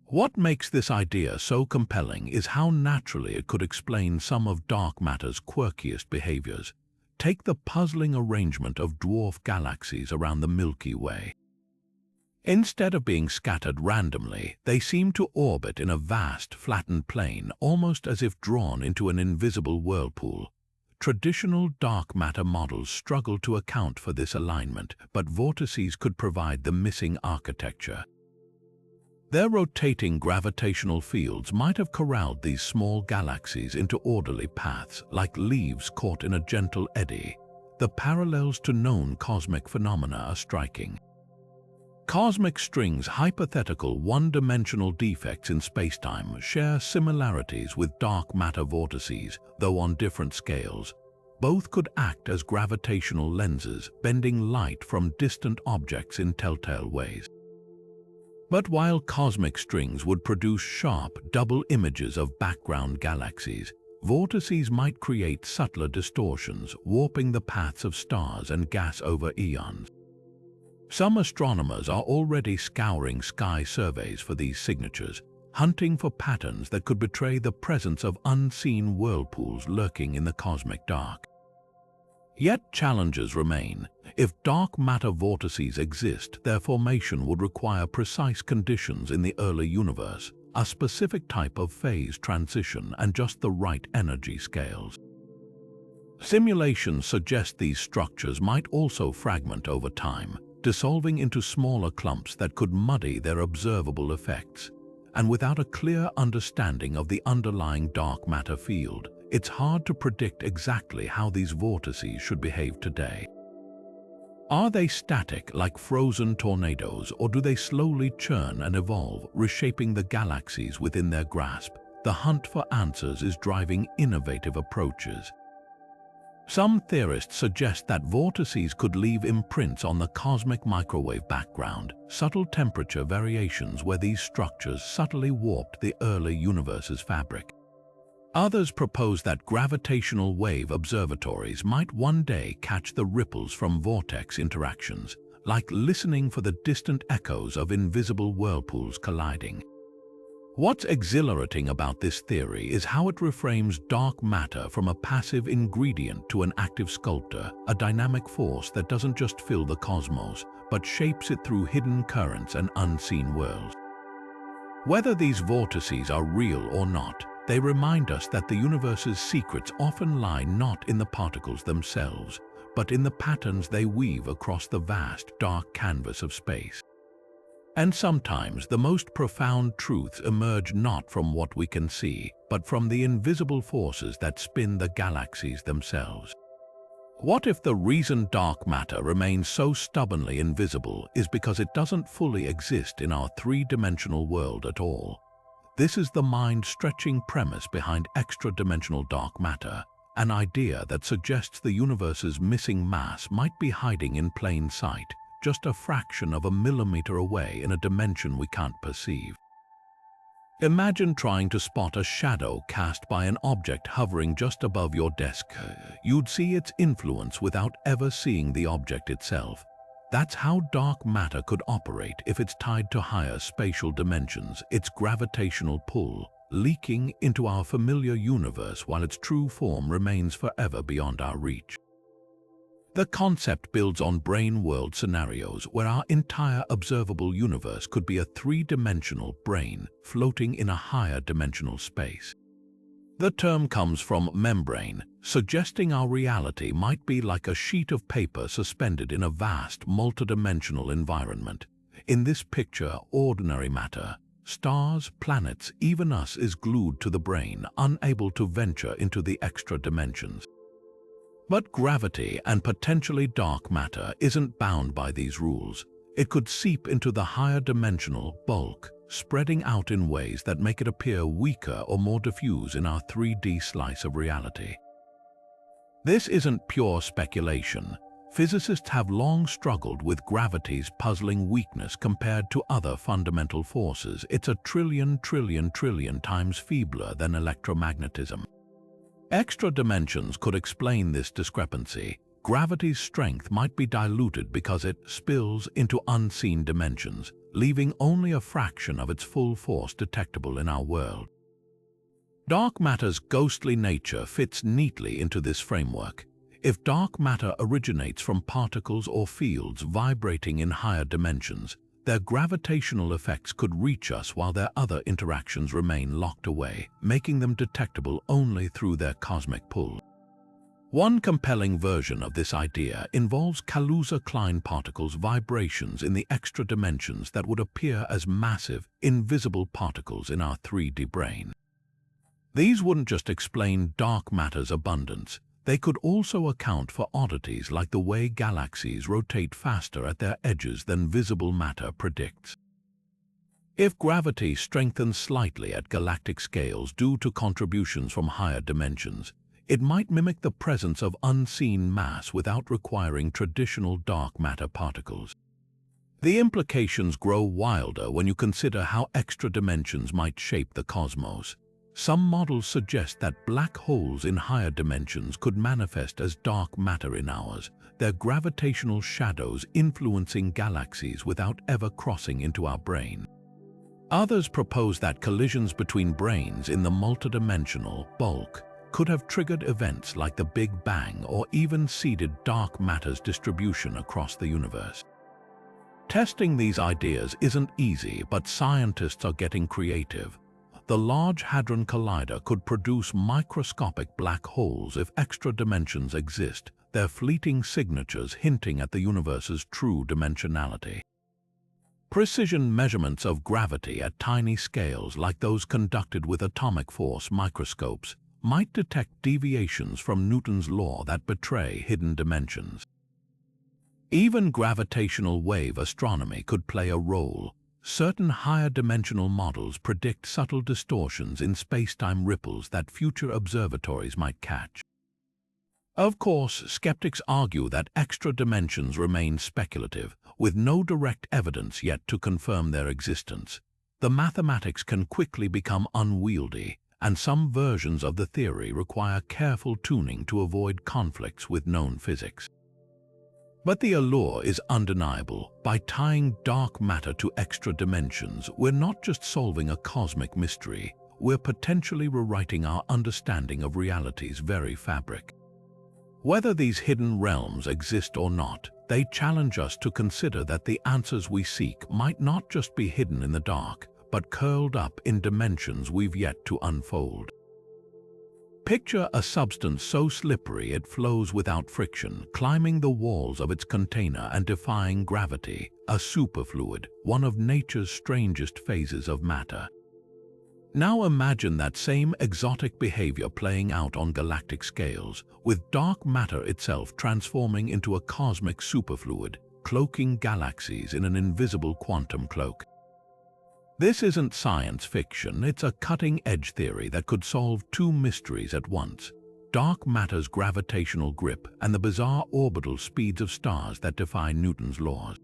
What makes this idea so compelling is how naturally it could explain some of dark matter's quirkiest behaviors. Take the puzzling arrangement of dwarf galaxies around the Milky Way. Instead of being scattered randomly, they seem to orbit in a vast, flattened plane, almost as if drawn into an invisible whirlpool. Traditional dark matter models struggle to account for this alignment, but vortices could provide the missing architecture. Their rotating gravitational fields might have corralled these small galaxies into orderly paths, like leaves caught in a gentle eddy. The parallels to known cosmic phenomena are striking. Cosmic strings' hypothetical one-dimensional defects in spacetime share similarities with dark matter vortices, though on different scales. Both could act as gravitational lenses, bending light from distant objects in telltale ways. But while cosmic strings would produce sharp, double images of background galaxies, vortices might create subtler distortions, warping the paths of stars and gas over eons. Some astronomers are already scouring sky surveys for these signatures, hunting for patterns that could betray the presence of unseen whirlpools lurking in the cosmic dark. Yet challenges remain. If dark matter vortices exist, their formation would require precise conditions in the early universe, a specific type of phase transition, and just the right energy scales. Simulations suggest these structures might also fragment over time, dissolving into smaller clumps that could muddy their observable effects. And without a clear understanding of the underlying dark matter field, it's hard to predict exactly how these vortices should behave today. Are they static like frozen tornadoes, or do they slowly churn and evolve, reshaping the galaxies within their grasp? The hunt for answers is driving innovative approaches. Some theorists suggest that vortices could leave imprints on the cosmic microwave background, subtle temperature variations where these structures subtly warped the early universe's fabric. Others propose that gravitational wave observatories might one day catch the ripples from vortex interactions, like listening for the distant echoes of invisible whirlpools colliding. What's exhilarating about this theory is how it reframes dark matter from a passive ingredient to an active sculptor, a dynamic force that doesn't just fill the cosmos, but shapes it through hidden currents and unseen worlds. Whether these vortices are real or not, they remind us that the universe's secrets often lie not in the particles themselves, but in the patterns they weave across the vast, dark canvas of space. And sometimes the most profound truths emerge not from what we can see, but from the invisible forces that spin the galaxies themselves. What if the reason dark matter remains so stubbornly invisible is because it doesn't fully exist in our three-dimensional world at all? This is the mind-stretching premise behind extra-dimensional dark matter, an idea that suggests the universe's missing mass might be hiding in plain sight, just a fraction of a millimeter away in a dimension we can't perceive. Imagine trying to spot a shadow cast by an object hovering just above your desk. You'd see its influence without ever seeing the object itself. That's how dark matter could operate if it's tied to higher spatial dimensions, its gravitational pull, leaking into our familiar universe while its true form remains forever beyond our reach. The concept builds on brain world scenarios where our entire observable universe could be a three-dimensional brain floating in a higher dimensional space. The term comes from membrane, suggesting our reality might be like a sheet of paper suspended in a vast multidimensional environment. In this picture, ordinary matter, stars, planets, even us, is glued to the brain, unable to venture into the extra dimensions. But gravity and potentially dark matter isn't bound by these rules. It could seep into the higher dimensional bulk, spreading out in ways that make it appear weaker or more diffuse in our 3D slice of reality. This isn't pure speculation. Physicists have long struggled with gravity's puzzling weakness compared to other fundamental forces. It's a trillion times feebler than electromagnetism. Extra dimensions could explain this discrepancy. Gravity's strength might be diluted because it spills into unseen dimensions, leaving only a fraction of its full force detectable in our world. Dark matter's ghostly nature fits neatly into this framework. If dark matter originates from particles or fields vibrating in higher dimensions, their gravitational effects could reach us while their other interactions remain locked away, making them detectable only through their cosmic pull. One compelling version of this idea involves Kaluza-Klein particles' vibrations in the extra dimensions that would appear as massive, invisible particles in our 3D brain. These wouldn't just explain dark matter's abundance, they could also account for oddities like the way galaxies rotate faster at their edges than visible matter predicts. If gravity strengthens slightly at galactic scales due to contributions from higher dimensions, it might mimic the presence of unseen mass without requiring traditional dark matter particles. The implications grow wilder when you consider how extra dimensions might shape the cosmos. Some models suggest that black holes in higher dimensions could manifest as dark matter in ours, their gravitational shadows influencing galaxies without ever crossing into our brain. Others propose that collisions between brains in the multidimensional bulk could have triggered events like the Big Bang or even seeded dark matter's distribution across the universe. Testing these ideas isn't easy, but scientists are getting creative. The Large Hadron Collider could produce microscopic black holes if extra dimensions exist, their fleeting signatures hinting at the universe's true dimensionality. Precision measurements of gravity at tiny scales like those conducted with atomic force microscopes might detect deviations from Newton's law that betray hidden dimensions. Even gravitational wave astronomy could play a role. Certain higher dimensional models predict subtle distortions in space-time ripples that future observatories might catch. Of course, skeptics argue that extra dimensions remain speculative, with no direct evidence yet to confirm their existence. The mathematics can quickly become unwieldy, and some versions of the theory require careful tuning to avoid conflicts with known physics. But the allure is undeniable. By tying dark matter to extra dimensions, we're not just solving a cosmic mystery, we're potentially rewriting our understanding of reality's very fabric. Whether these hidden realms exist or not, they challenge us to consider that the answers we seek might not just be hidden in the dark, but curled up in dimensions we've yet to unfold. Picture a substance so slippery it flows without friction, climbing the walls of its container and defying gravity, a superfluid, one of nature's strangest phases of matter. Now imagine that same exotic behavior playing out on galactic scales, with dark matter itself transforming into a cosmic superfluid, cloaking galaxies in an invisible quantum cloak. This isn't science fiction, it's a cutting-edge theory that could solve two mysteries at once: dark matter's gravitational grip and the bizarre orbital speeds of stars that defy Newton's laws.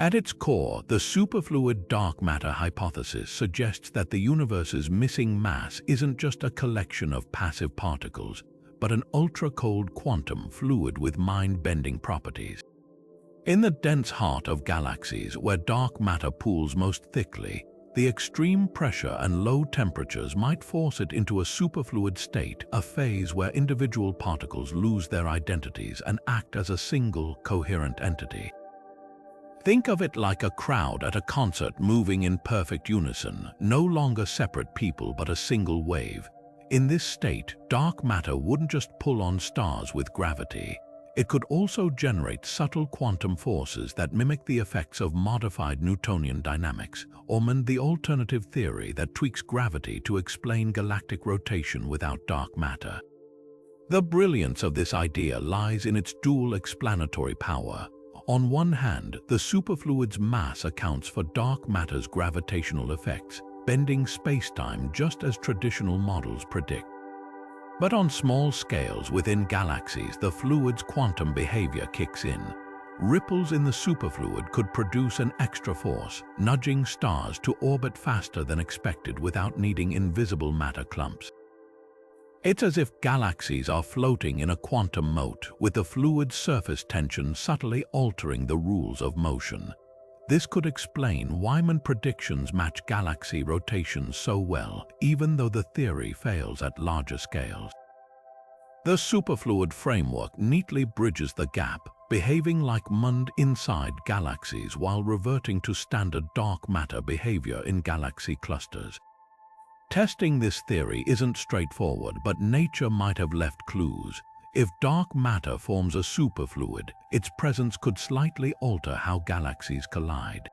At its core, the superfluid dark matter hypothesis suggests that the universe's missing mass isn't just a collection of passive particles, but an ultra-cold quantum fluid with mind-bending properties. In the dense heart of galaxies, where dark matter pools most thickly, the extreme pressure and low temperatures might force it into a superfluid state, a phase where individual particles lose their identities and act as a single, coherent entity. Think of it like a crowd at a concert moving in perfect unison, no longer separate people but a single wave. In this state, dark matter wouldn't just pull on stars with gravity. It could also generate subtle quantum forces that mimic the effects of modified Newtonian dynamics, or MACHOs, the alternative theory that tweaks gravity to explain galactic rotation without dark matter. The brilliance of this idea lies in its dual explanatory power. On one hand, the superfluid's mass accounts for dark matter's gravitational effects, bending spacetime just as traditional models predict. But on small scales within galaxies, the fluid's quantum behavior kicks in. Ripples in the superfluid could produce an extra force, nudging stars to orbit faster than expected without needing invisible matter clumps. It's as if galaxies are floating in a quantum moat, with the fluid's surface tension subtly altering the rules of motion. This could explain why MACHOs predictions match galaxy rotations so well, even though the theory fails at larger scales. The superfluid framework neatly bridges the gap, behaving like monD inside galaxies while reverting to standard dark matter behavior in galaxy clusters. Testing this theory isn't straightforward, but nature might have left clues. If dark matter forms a superfluid, its presence could slightly alter how galaxies collide.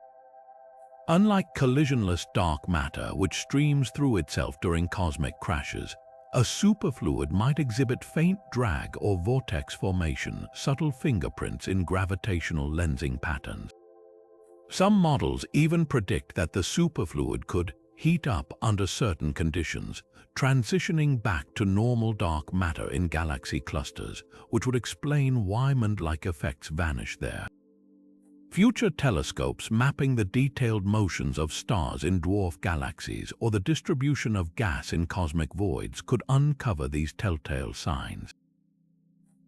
Unlike collisionless dark matter, which streams through itself during cosmic crashes, a superfluid might exhibit faint drag or vortex formation, subtle fingerprints in gravitational lensing patterns. Some models even predict that the superfluid could heat up under certain conditions, transitioning back to normal dark matter in galaxy clusters, which would explain why MACHOs-like effects vanish there. Future telescopes mapping the detailed motions of stars in dwarf galaxies or the distribution of gas in cosmic voids could uncover these telltale signs.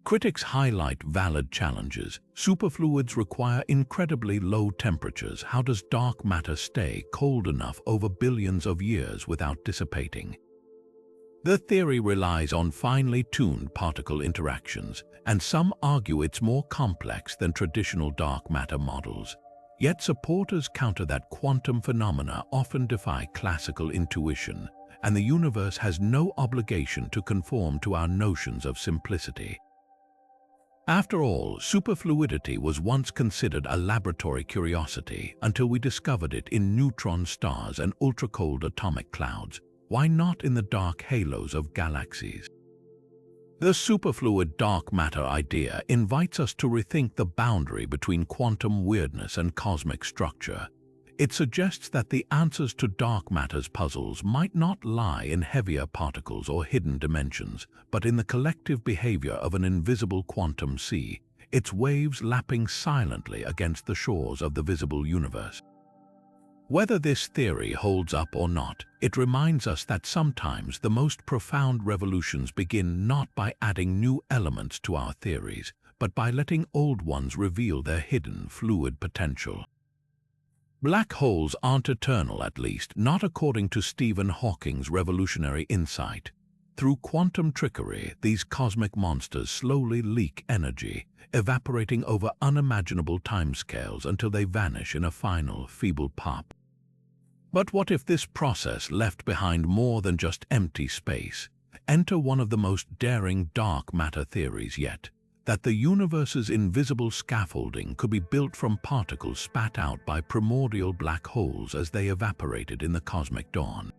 Critics highlight valid challenges. Superfluids require incredibly low temperatures. How does dark matter stay cold enough over billions of years without dissipating? The theory relies on finely tuned particle interactions, and some argue it's more complex than traditional dark matter models. Yet supporters counter that quantum phenomena often defy classical intuition, and the universe has no obligation to conform to our notions of simplicity. After all, superfluidity was once considered a laboratory curiosity until we discovered it in neutron stars and ultra-cold atomic clouds. Why not in the dark halos of galaxies? The superfluid dark matter idea invites us to rethink the boundary between quantum weirdness and cosmic structure. It suggests that the answers to dark matter's puzzles might not lie in heavier particles or hidden dimensions, but in the collective behavior of an invisible quantum sea, its waves lapping silently against the shores of the visible universe. Whether this theory holds up or not, it reminds us that sometimes the most profound revolutions begin not by adding new elements to our theories, but by letting old ones reveal their hidden fluid potential. Black holes aren't eternal, at least not according to Stephen Hawking's revolutionary insight. Through quantum trickery, these cosmic monsters slowly leak energy, evaporating over unimaginable timescales until they vanish in a final, feeble pop. But what if this process left behind more than just empty space? Enter one of the most daring dark matter theories yet, that the universe's invisible scaffolding could be built from particles spat out by primordial black holes as they evaporated in the cosmic dawn.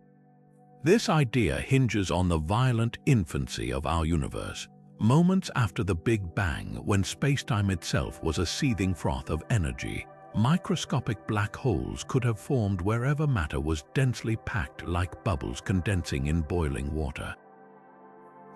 This idea hinges on the violent infancy of our universe, moments after the Big Bang, when spacetime itself was a seething froth of energy. Microscopic black holes could have formed wherever matter was densely packed like bubbles condensing in boiling water.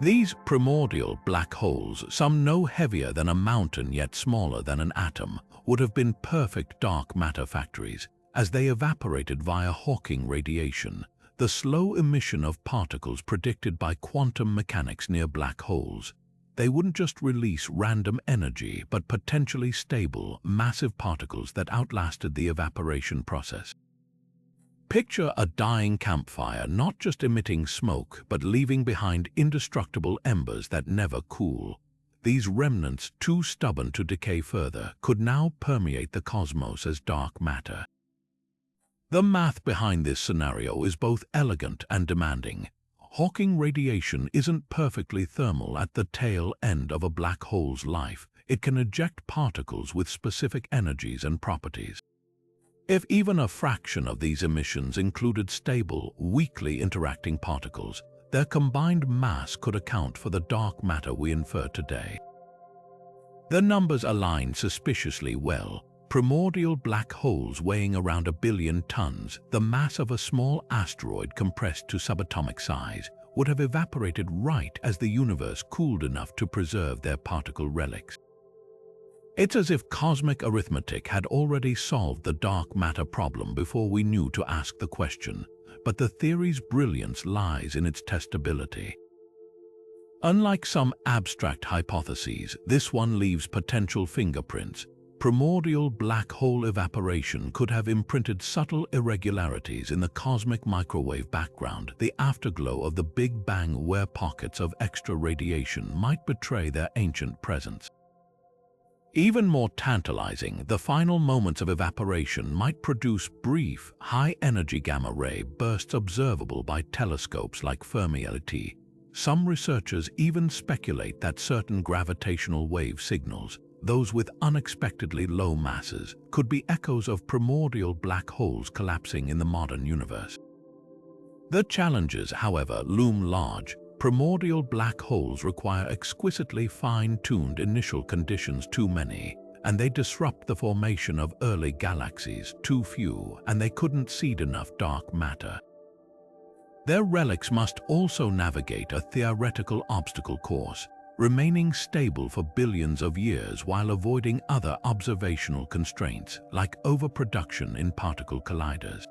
These primordial black holes, some no heavier than a mountain yet smaller than an atom, would have been perfect dark matter factories, as they evaporated via Hawking radiation, the slow emission of particles predicted by quantum mechanics near black holes. They wouldn't just release random energy, but potentially stable, massive particles that outlasted the evaporation process. Picture a dying campfire not just emitting smoke, but leaving behind indestructible embers that never cool. These remnants, too stubborn to decay further, could now permeate the cosmos as dark matter. The math behind this scenario is both elegant and demanding. Hawking radiation isn't perfectly thermal at the tail end of a black hole's life. It can eject particles with specific energies and properties. If even a fraction of these emissions included stable, weakly interacting particles, their combined mass could account for the dark matter we infer today. The numbers align suspiciously well. Primordial black holes weighing around 1 billion tons, the mass of a small asteroid compressed to subatomic size, would have evaporated right as the universe cooled enough to preserve their particle relics. It's as if cosmic arithmetic had already solved the dark matter problem before we knew to ask the question, but the theory's brilliance lies in its testability. Unlike some abstract hypotheses, this one leaves potential fingerprints. Primordial black hole evaporation could have imprinted subtle irregularities in the cosmic microwave background, the afterglow of the Big Bang, where pockets of extra radiation might betray their ancient presence. Even more tantalizing, the final moments of evaporation might produce brief, high-energy gamma-ray bursts observable by telescopes like Fermi LT. Some researchers even speculate that certain gravitational wave signals, those with unexpectedly low masses, could be echoes of primordial black holes collapsing in the modern universe. The challenges, however, loom large. Primordial black holes require exquisitely fine-tuned initial conditions too many, and they disrupt the formation of early galaxies too few, and they couldn't seed enough dark matter. Their relics must also navigate a theoretical obstacle course, remaining stable for billions of years while avoiding other observational constraints like overproduction in particle colliders.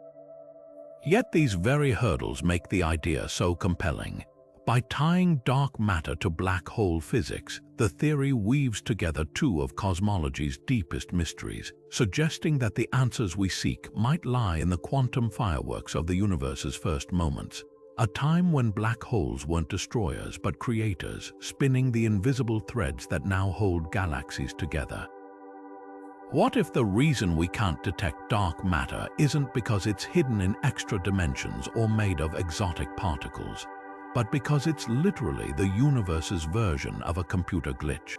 Yet these very hurdles make the idea so compelling. By tying dark matter to black hole physics, the theory weaves together two of cosmology's deepest mysteries, suggesting that the answers we seek might lie in the quantum fireworks of the universe's first moments. A time when black holes weren't destroyers but creators, spinning the invisible threads that now hold galaxies together. What if the reason we can't detect dark matter isn't because it's hidden in extra dimensions or made of exotic particles, but because it's literally the universe's version of a computer glitch?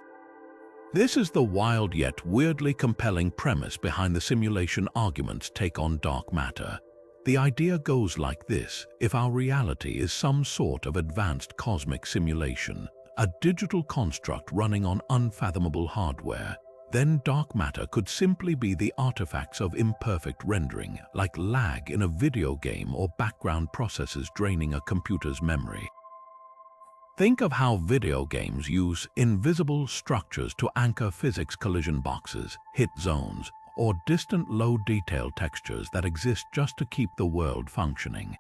This is the wild yet weirdly compelling premise behind the simulation argument's take on dark matter. The idea goes like this: if our reality is some sort of advanced cosmic simulation, a digital construct running on unfathomable hardware, then dark matter could simply be the artifacts of imperfect rendering, like lag in a video game or background processes draining a computer's memory. Think of how video games use invisible structures to anchor physics collision boxes, hit zones, or distant low-detail textures that exist just to keep the world functioning.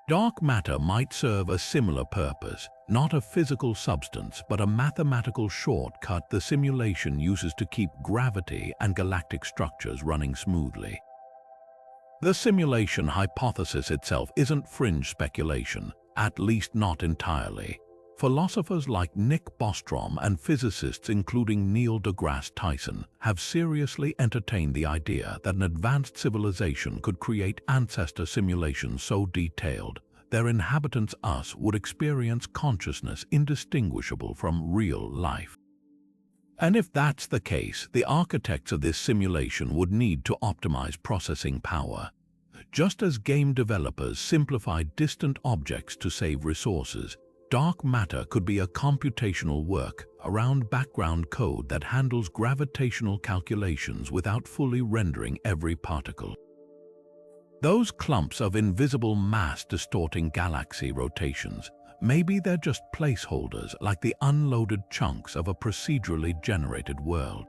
Dark matter might serve a similar purpose, not a physical substance, but a mathematical shortcut the simulation uses to keep gravity and galactic structures running smoothly. The simulation hypothesis itself isn't fringe speculation, at least not entirely. Philosophers like Nick Bostrom and physicists including Neil deGrasse Tyson have seriously entertained the idea that an advanced civilization could create ancestor simulations so detailed their inhabitants, us, would experience consciousness indistinguishable from real life. And if that's the case, the architects of this simulation would need to optimize processing power. Just as game developers simplify distant objects to save resources, dark matter could be a computational work around background code that handles gravitational calculations without fully rendering every particle. Those clumps of invisible mass distorting galaxy rotations, maybe they're just placeholders like the unloaded chunks of a procedurally generated world.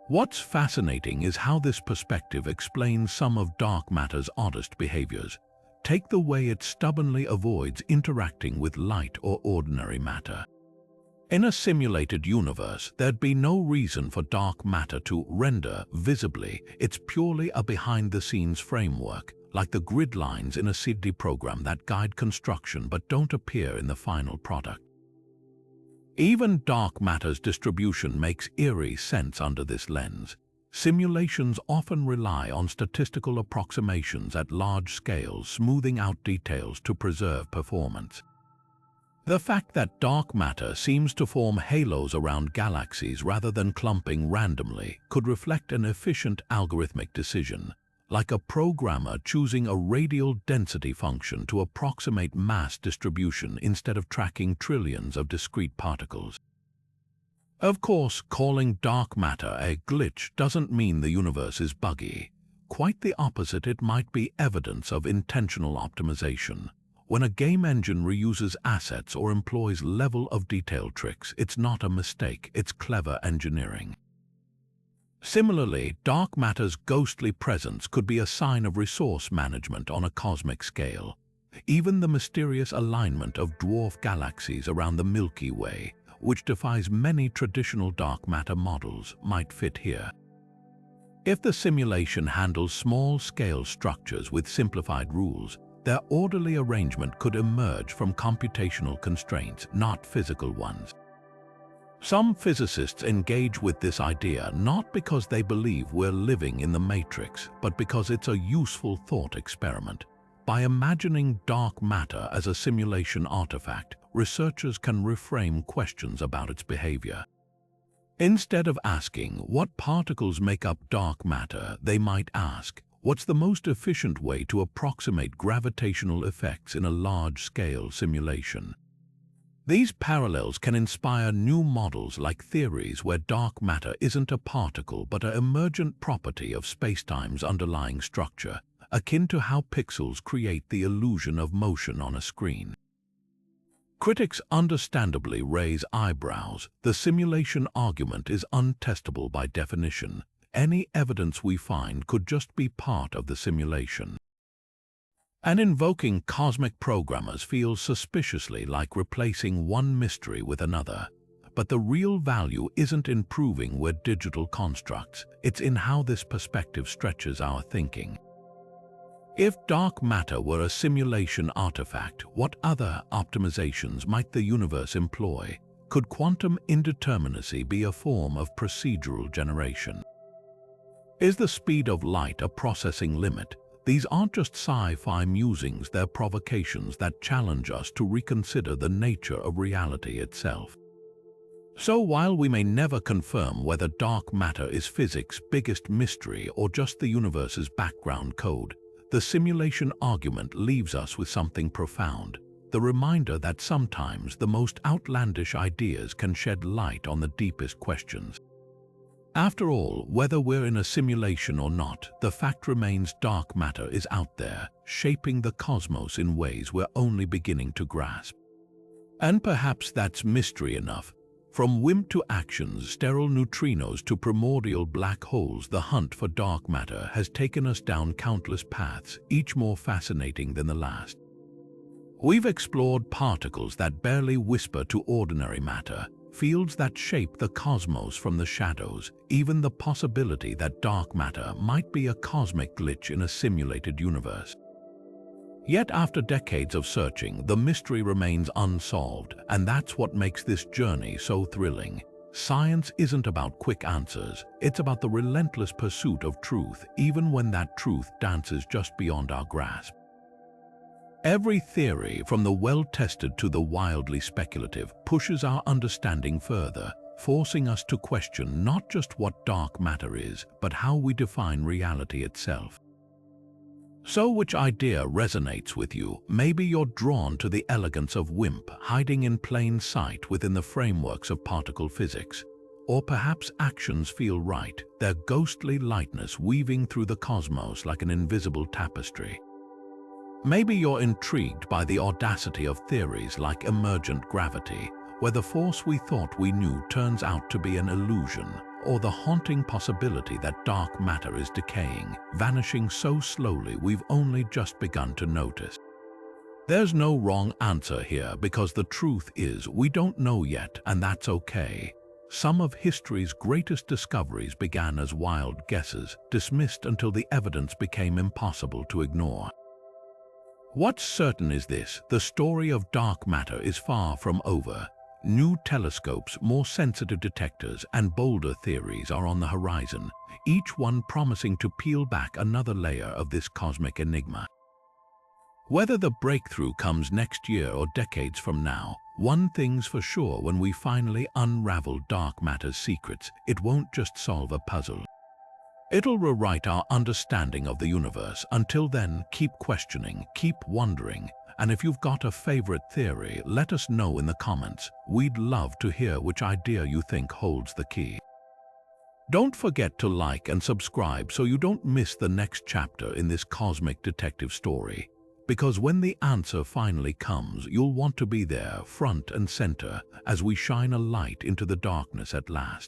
What's fascinating is how this perspective explains some of dark matter's oddest behaviors. Take the way it stubbornly avoids interacting with light or ordinary matter. In a simulated universe, there'd be no reason for dark matter to render visibly. It's purely a behind-the-scenes framework, like the grid lines in a CD program that guide construction but don't appear in the final product. Even dark matter's distribution makes eerie sense under this lens. Simulations often rely on statistical approximations at large scales, smoothing out details to preserve performance. The fact that dark matter seems to form halos around galaxies rather than clumping randomly could reflect an efficient algorithmic decision, like a programmer choosing a radial density function to approximate mass distribution instead of tracking trillions of discrete particles. Of course, calling dark matter a glitch doesn't mean the universe is buggy. Quite the opposite, it might be evidence of intentional optimization. When a game engine reuses assets or employs level of detail tricks, it's not a mistake, it's clever engineering. Similarly, dark matter's ghostly presence could be a sign of resource management on a cosmic scale. Even the mysterious alignment of dwarf galaxies around the Milky Way, which defies many traditional dark matter models, might fit here. If the simulation handles small-scale structures with simplified rules, their orderly arrangement could emerge from computational constraints, not physical ones. Some physicists engage with this idea not because they believe we're living in the Matrix, but because it's a useful thought experiment. By imagining dark matter as a simulation artifact, researchers can reframe questions about its behavior. Instead of asking what particles make up dark matter, they might ask, what's the most efficient way to approximate gravitational effects in a large-scale simulation? These parallels can inspire new models like theories where dark matter isn't a particle but an emergent property of spacetime's underlying structure, akin to how pixels create the illusion of motion on a screen. Critics understandably raise eyebrows. The simulation argument is untestable by definition. Any evidence we find could just be part of the simulation. And invoking cosmic programmers feels suspiciously like replacing one mystery with another. But the real value isn't in proving we're digital constructs, it's in how this perspective stretches our thinking. If dark matter were a simulation artifact, what other optimizations might the universe employ? Could quantum indeterminacy be a form of procedural generation? Is the speed of light a processing limit? These aren't just sci-fi musings, they're provocations that challenge us to reconsider the nature of reality itself. So while we may never confirm whether dark matter is physics' biggest mystery or just the universe's background code, the simulation argument leaves us with something profound, the reminder that sometimes the most outlandish ideas can shed light on the deepest questions. After all, whether we're in a simulation or not, the fact remains dark matter is out there, shaping the cosmos in ways we're only beginning to grasp. And perhaps that's mystery enough. From WIMP to Axions, sterile neutrinos to primordial black holes, the hunt for dark matter has taken us down countless paths, each more fascinating than the last. We've explored particles that barely whisper to ordinary matter, fields that shape the cosmos from the shadows, even the possibility that dark matter might be a cosmic glitch in a simulated universe. Yet after decades of searching, the mystery remains unsolved, and that's what makes this journey so thrilling. Science isn't about quick answers, it's about the relentless pursuit of truth, even when that truth dances just beyond our grasp. Every theory, from the well-tested to the wildly speculative, pushes our understanding further, forcing us to question not just what dark matter is, but how we define reality itself. So which idea resonates with you? Maybe you're drawn to the elegance of WIMP, hiding in plain sight within the frameworks of particle physics. Or perhaps Axions feel right, their ghostly lightness weaving through the cosmos like an invisible tapestry. Maybe you're intrigued by the audacity of theories like emergent gravity, where the force we thought we knew turns out to be an illusion, or the haunting possibility that dark matter is decaying, vanishing so slowly we've only just begun to notice. There's no wrong answer here, because the truth is we don't know yet, and that's okay. Some of history's greatest discoveries began as wild guesses, dismissed until the evidence became impossible to ignore. What's certain is this: the story of dark matter is far from over. New telescopes, more sensitive detectors, and bolder theories are on the horizon, each one promising to peel back another layer of this cosmic enigma. Whether the breakthrough comes next year or decades from now, one thing's for sure: when we finally unravel dark matter's secrets, it won't just solve a puzzle. It'll rewrite our understanding of the universe. Until then, keep questioning, keep wondering, and if you've got a favorite theory, let us know in the comments. We'd love to hear which idea you think holds the key. Don't forget to like and subscribe so you don't miss the next chapter in this cosmic detective story. Because when the answer finally comes, you'll want to be there, front and center, as we shine a light into the darkness at last.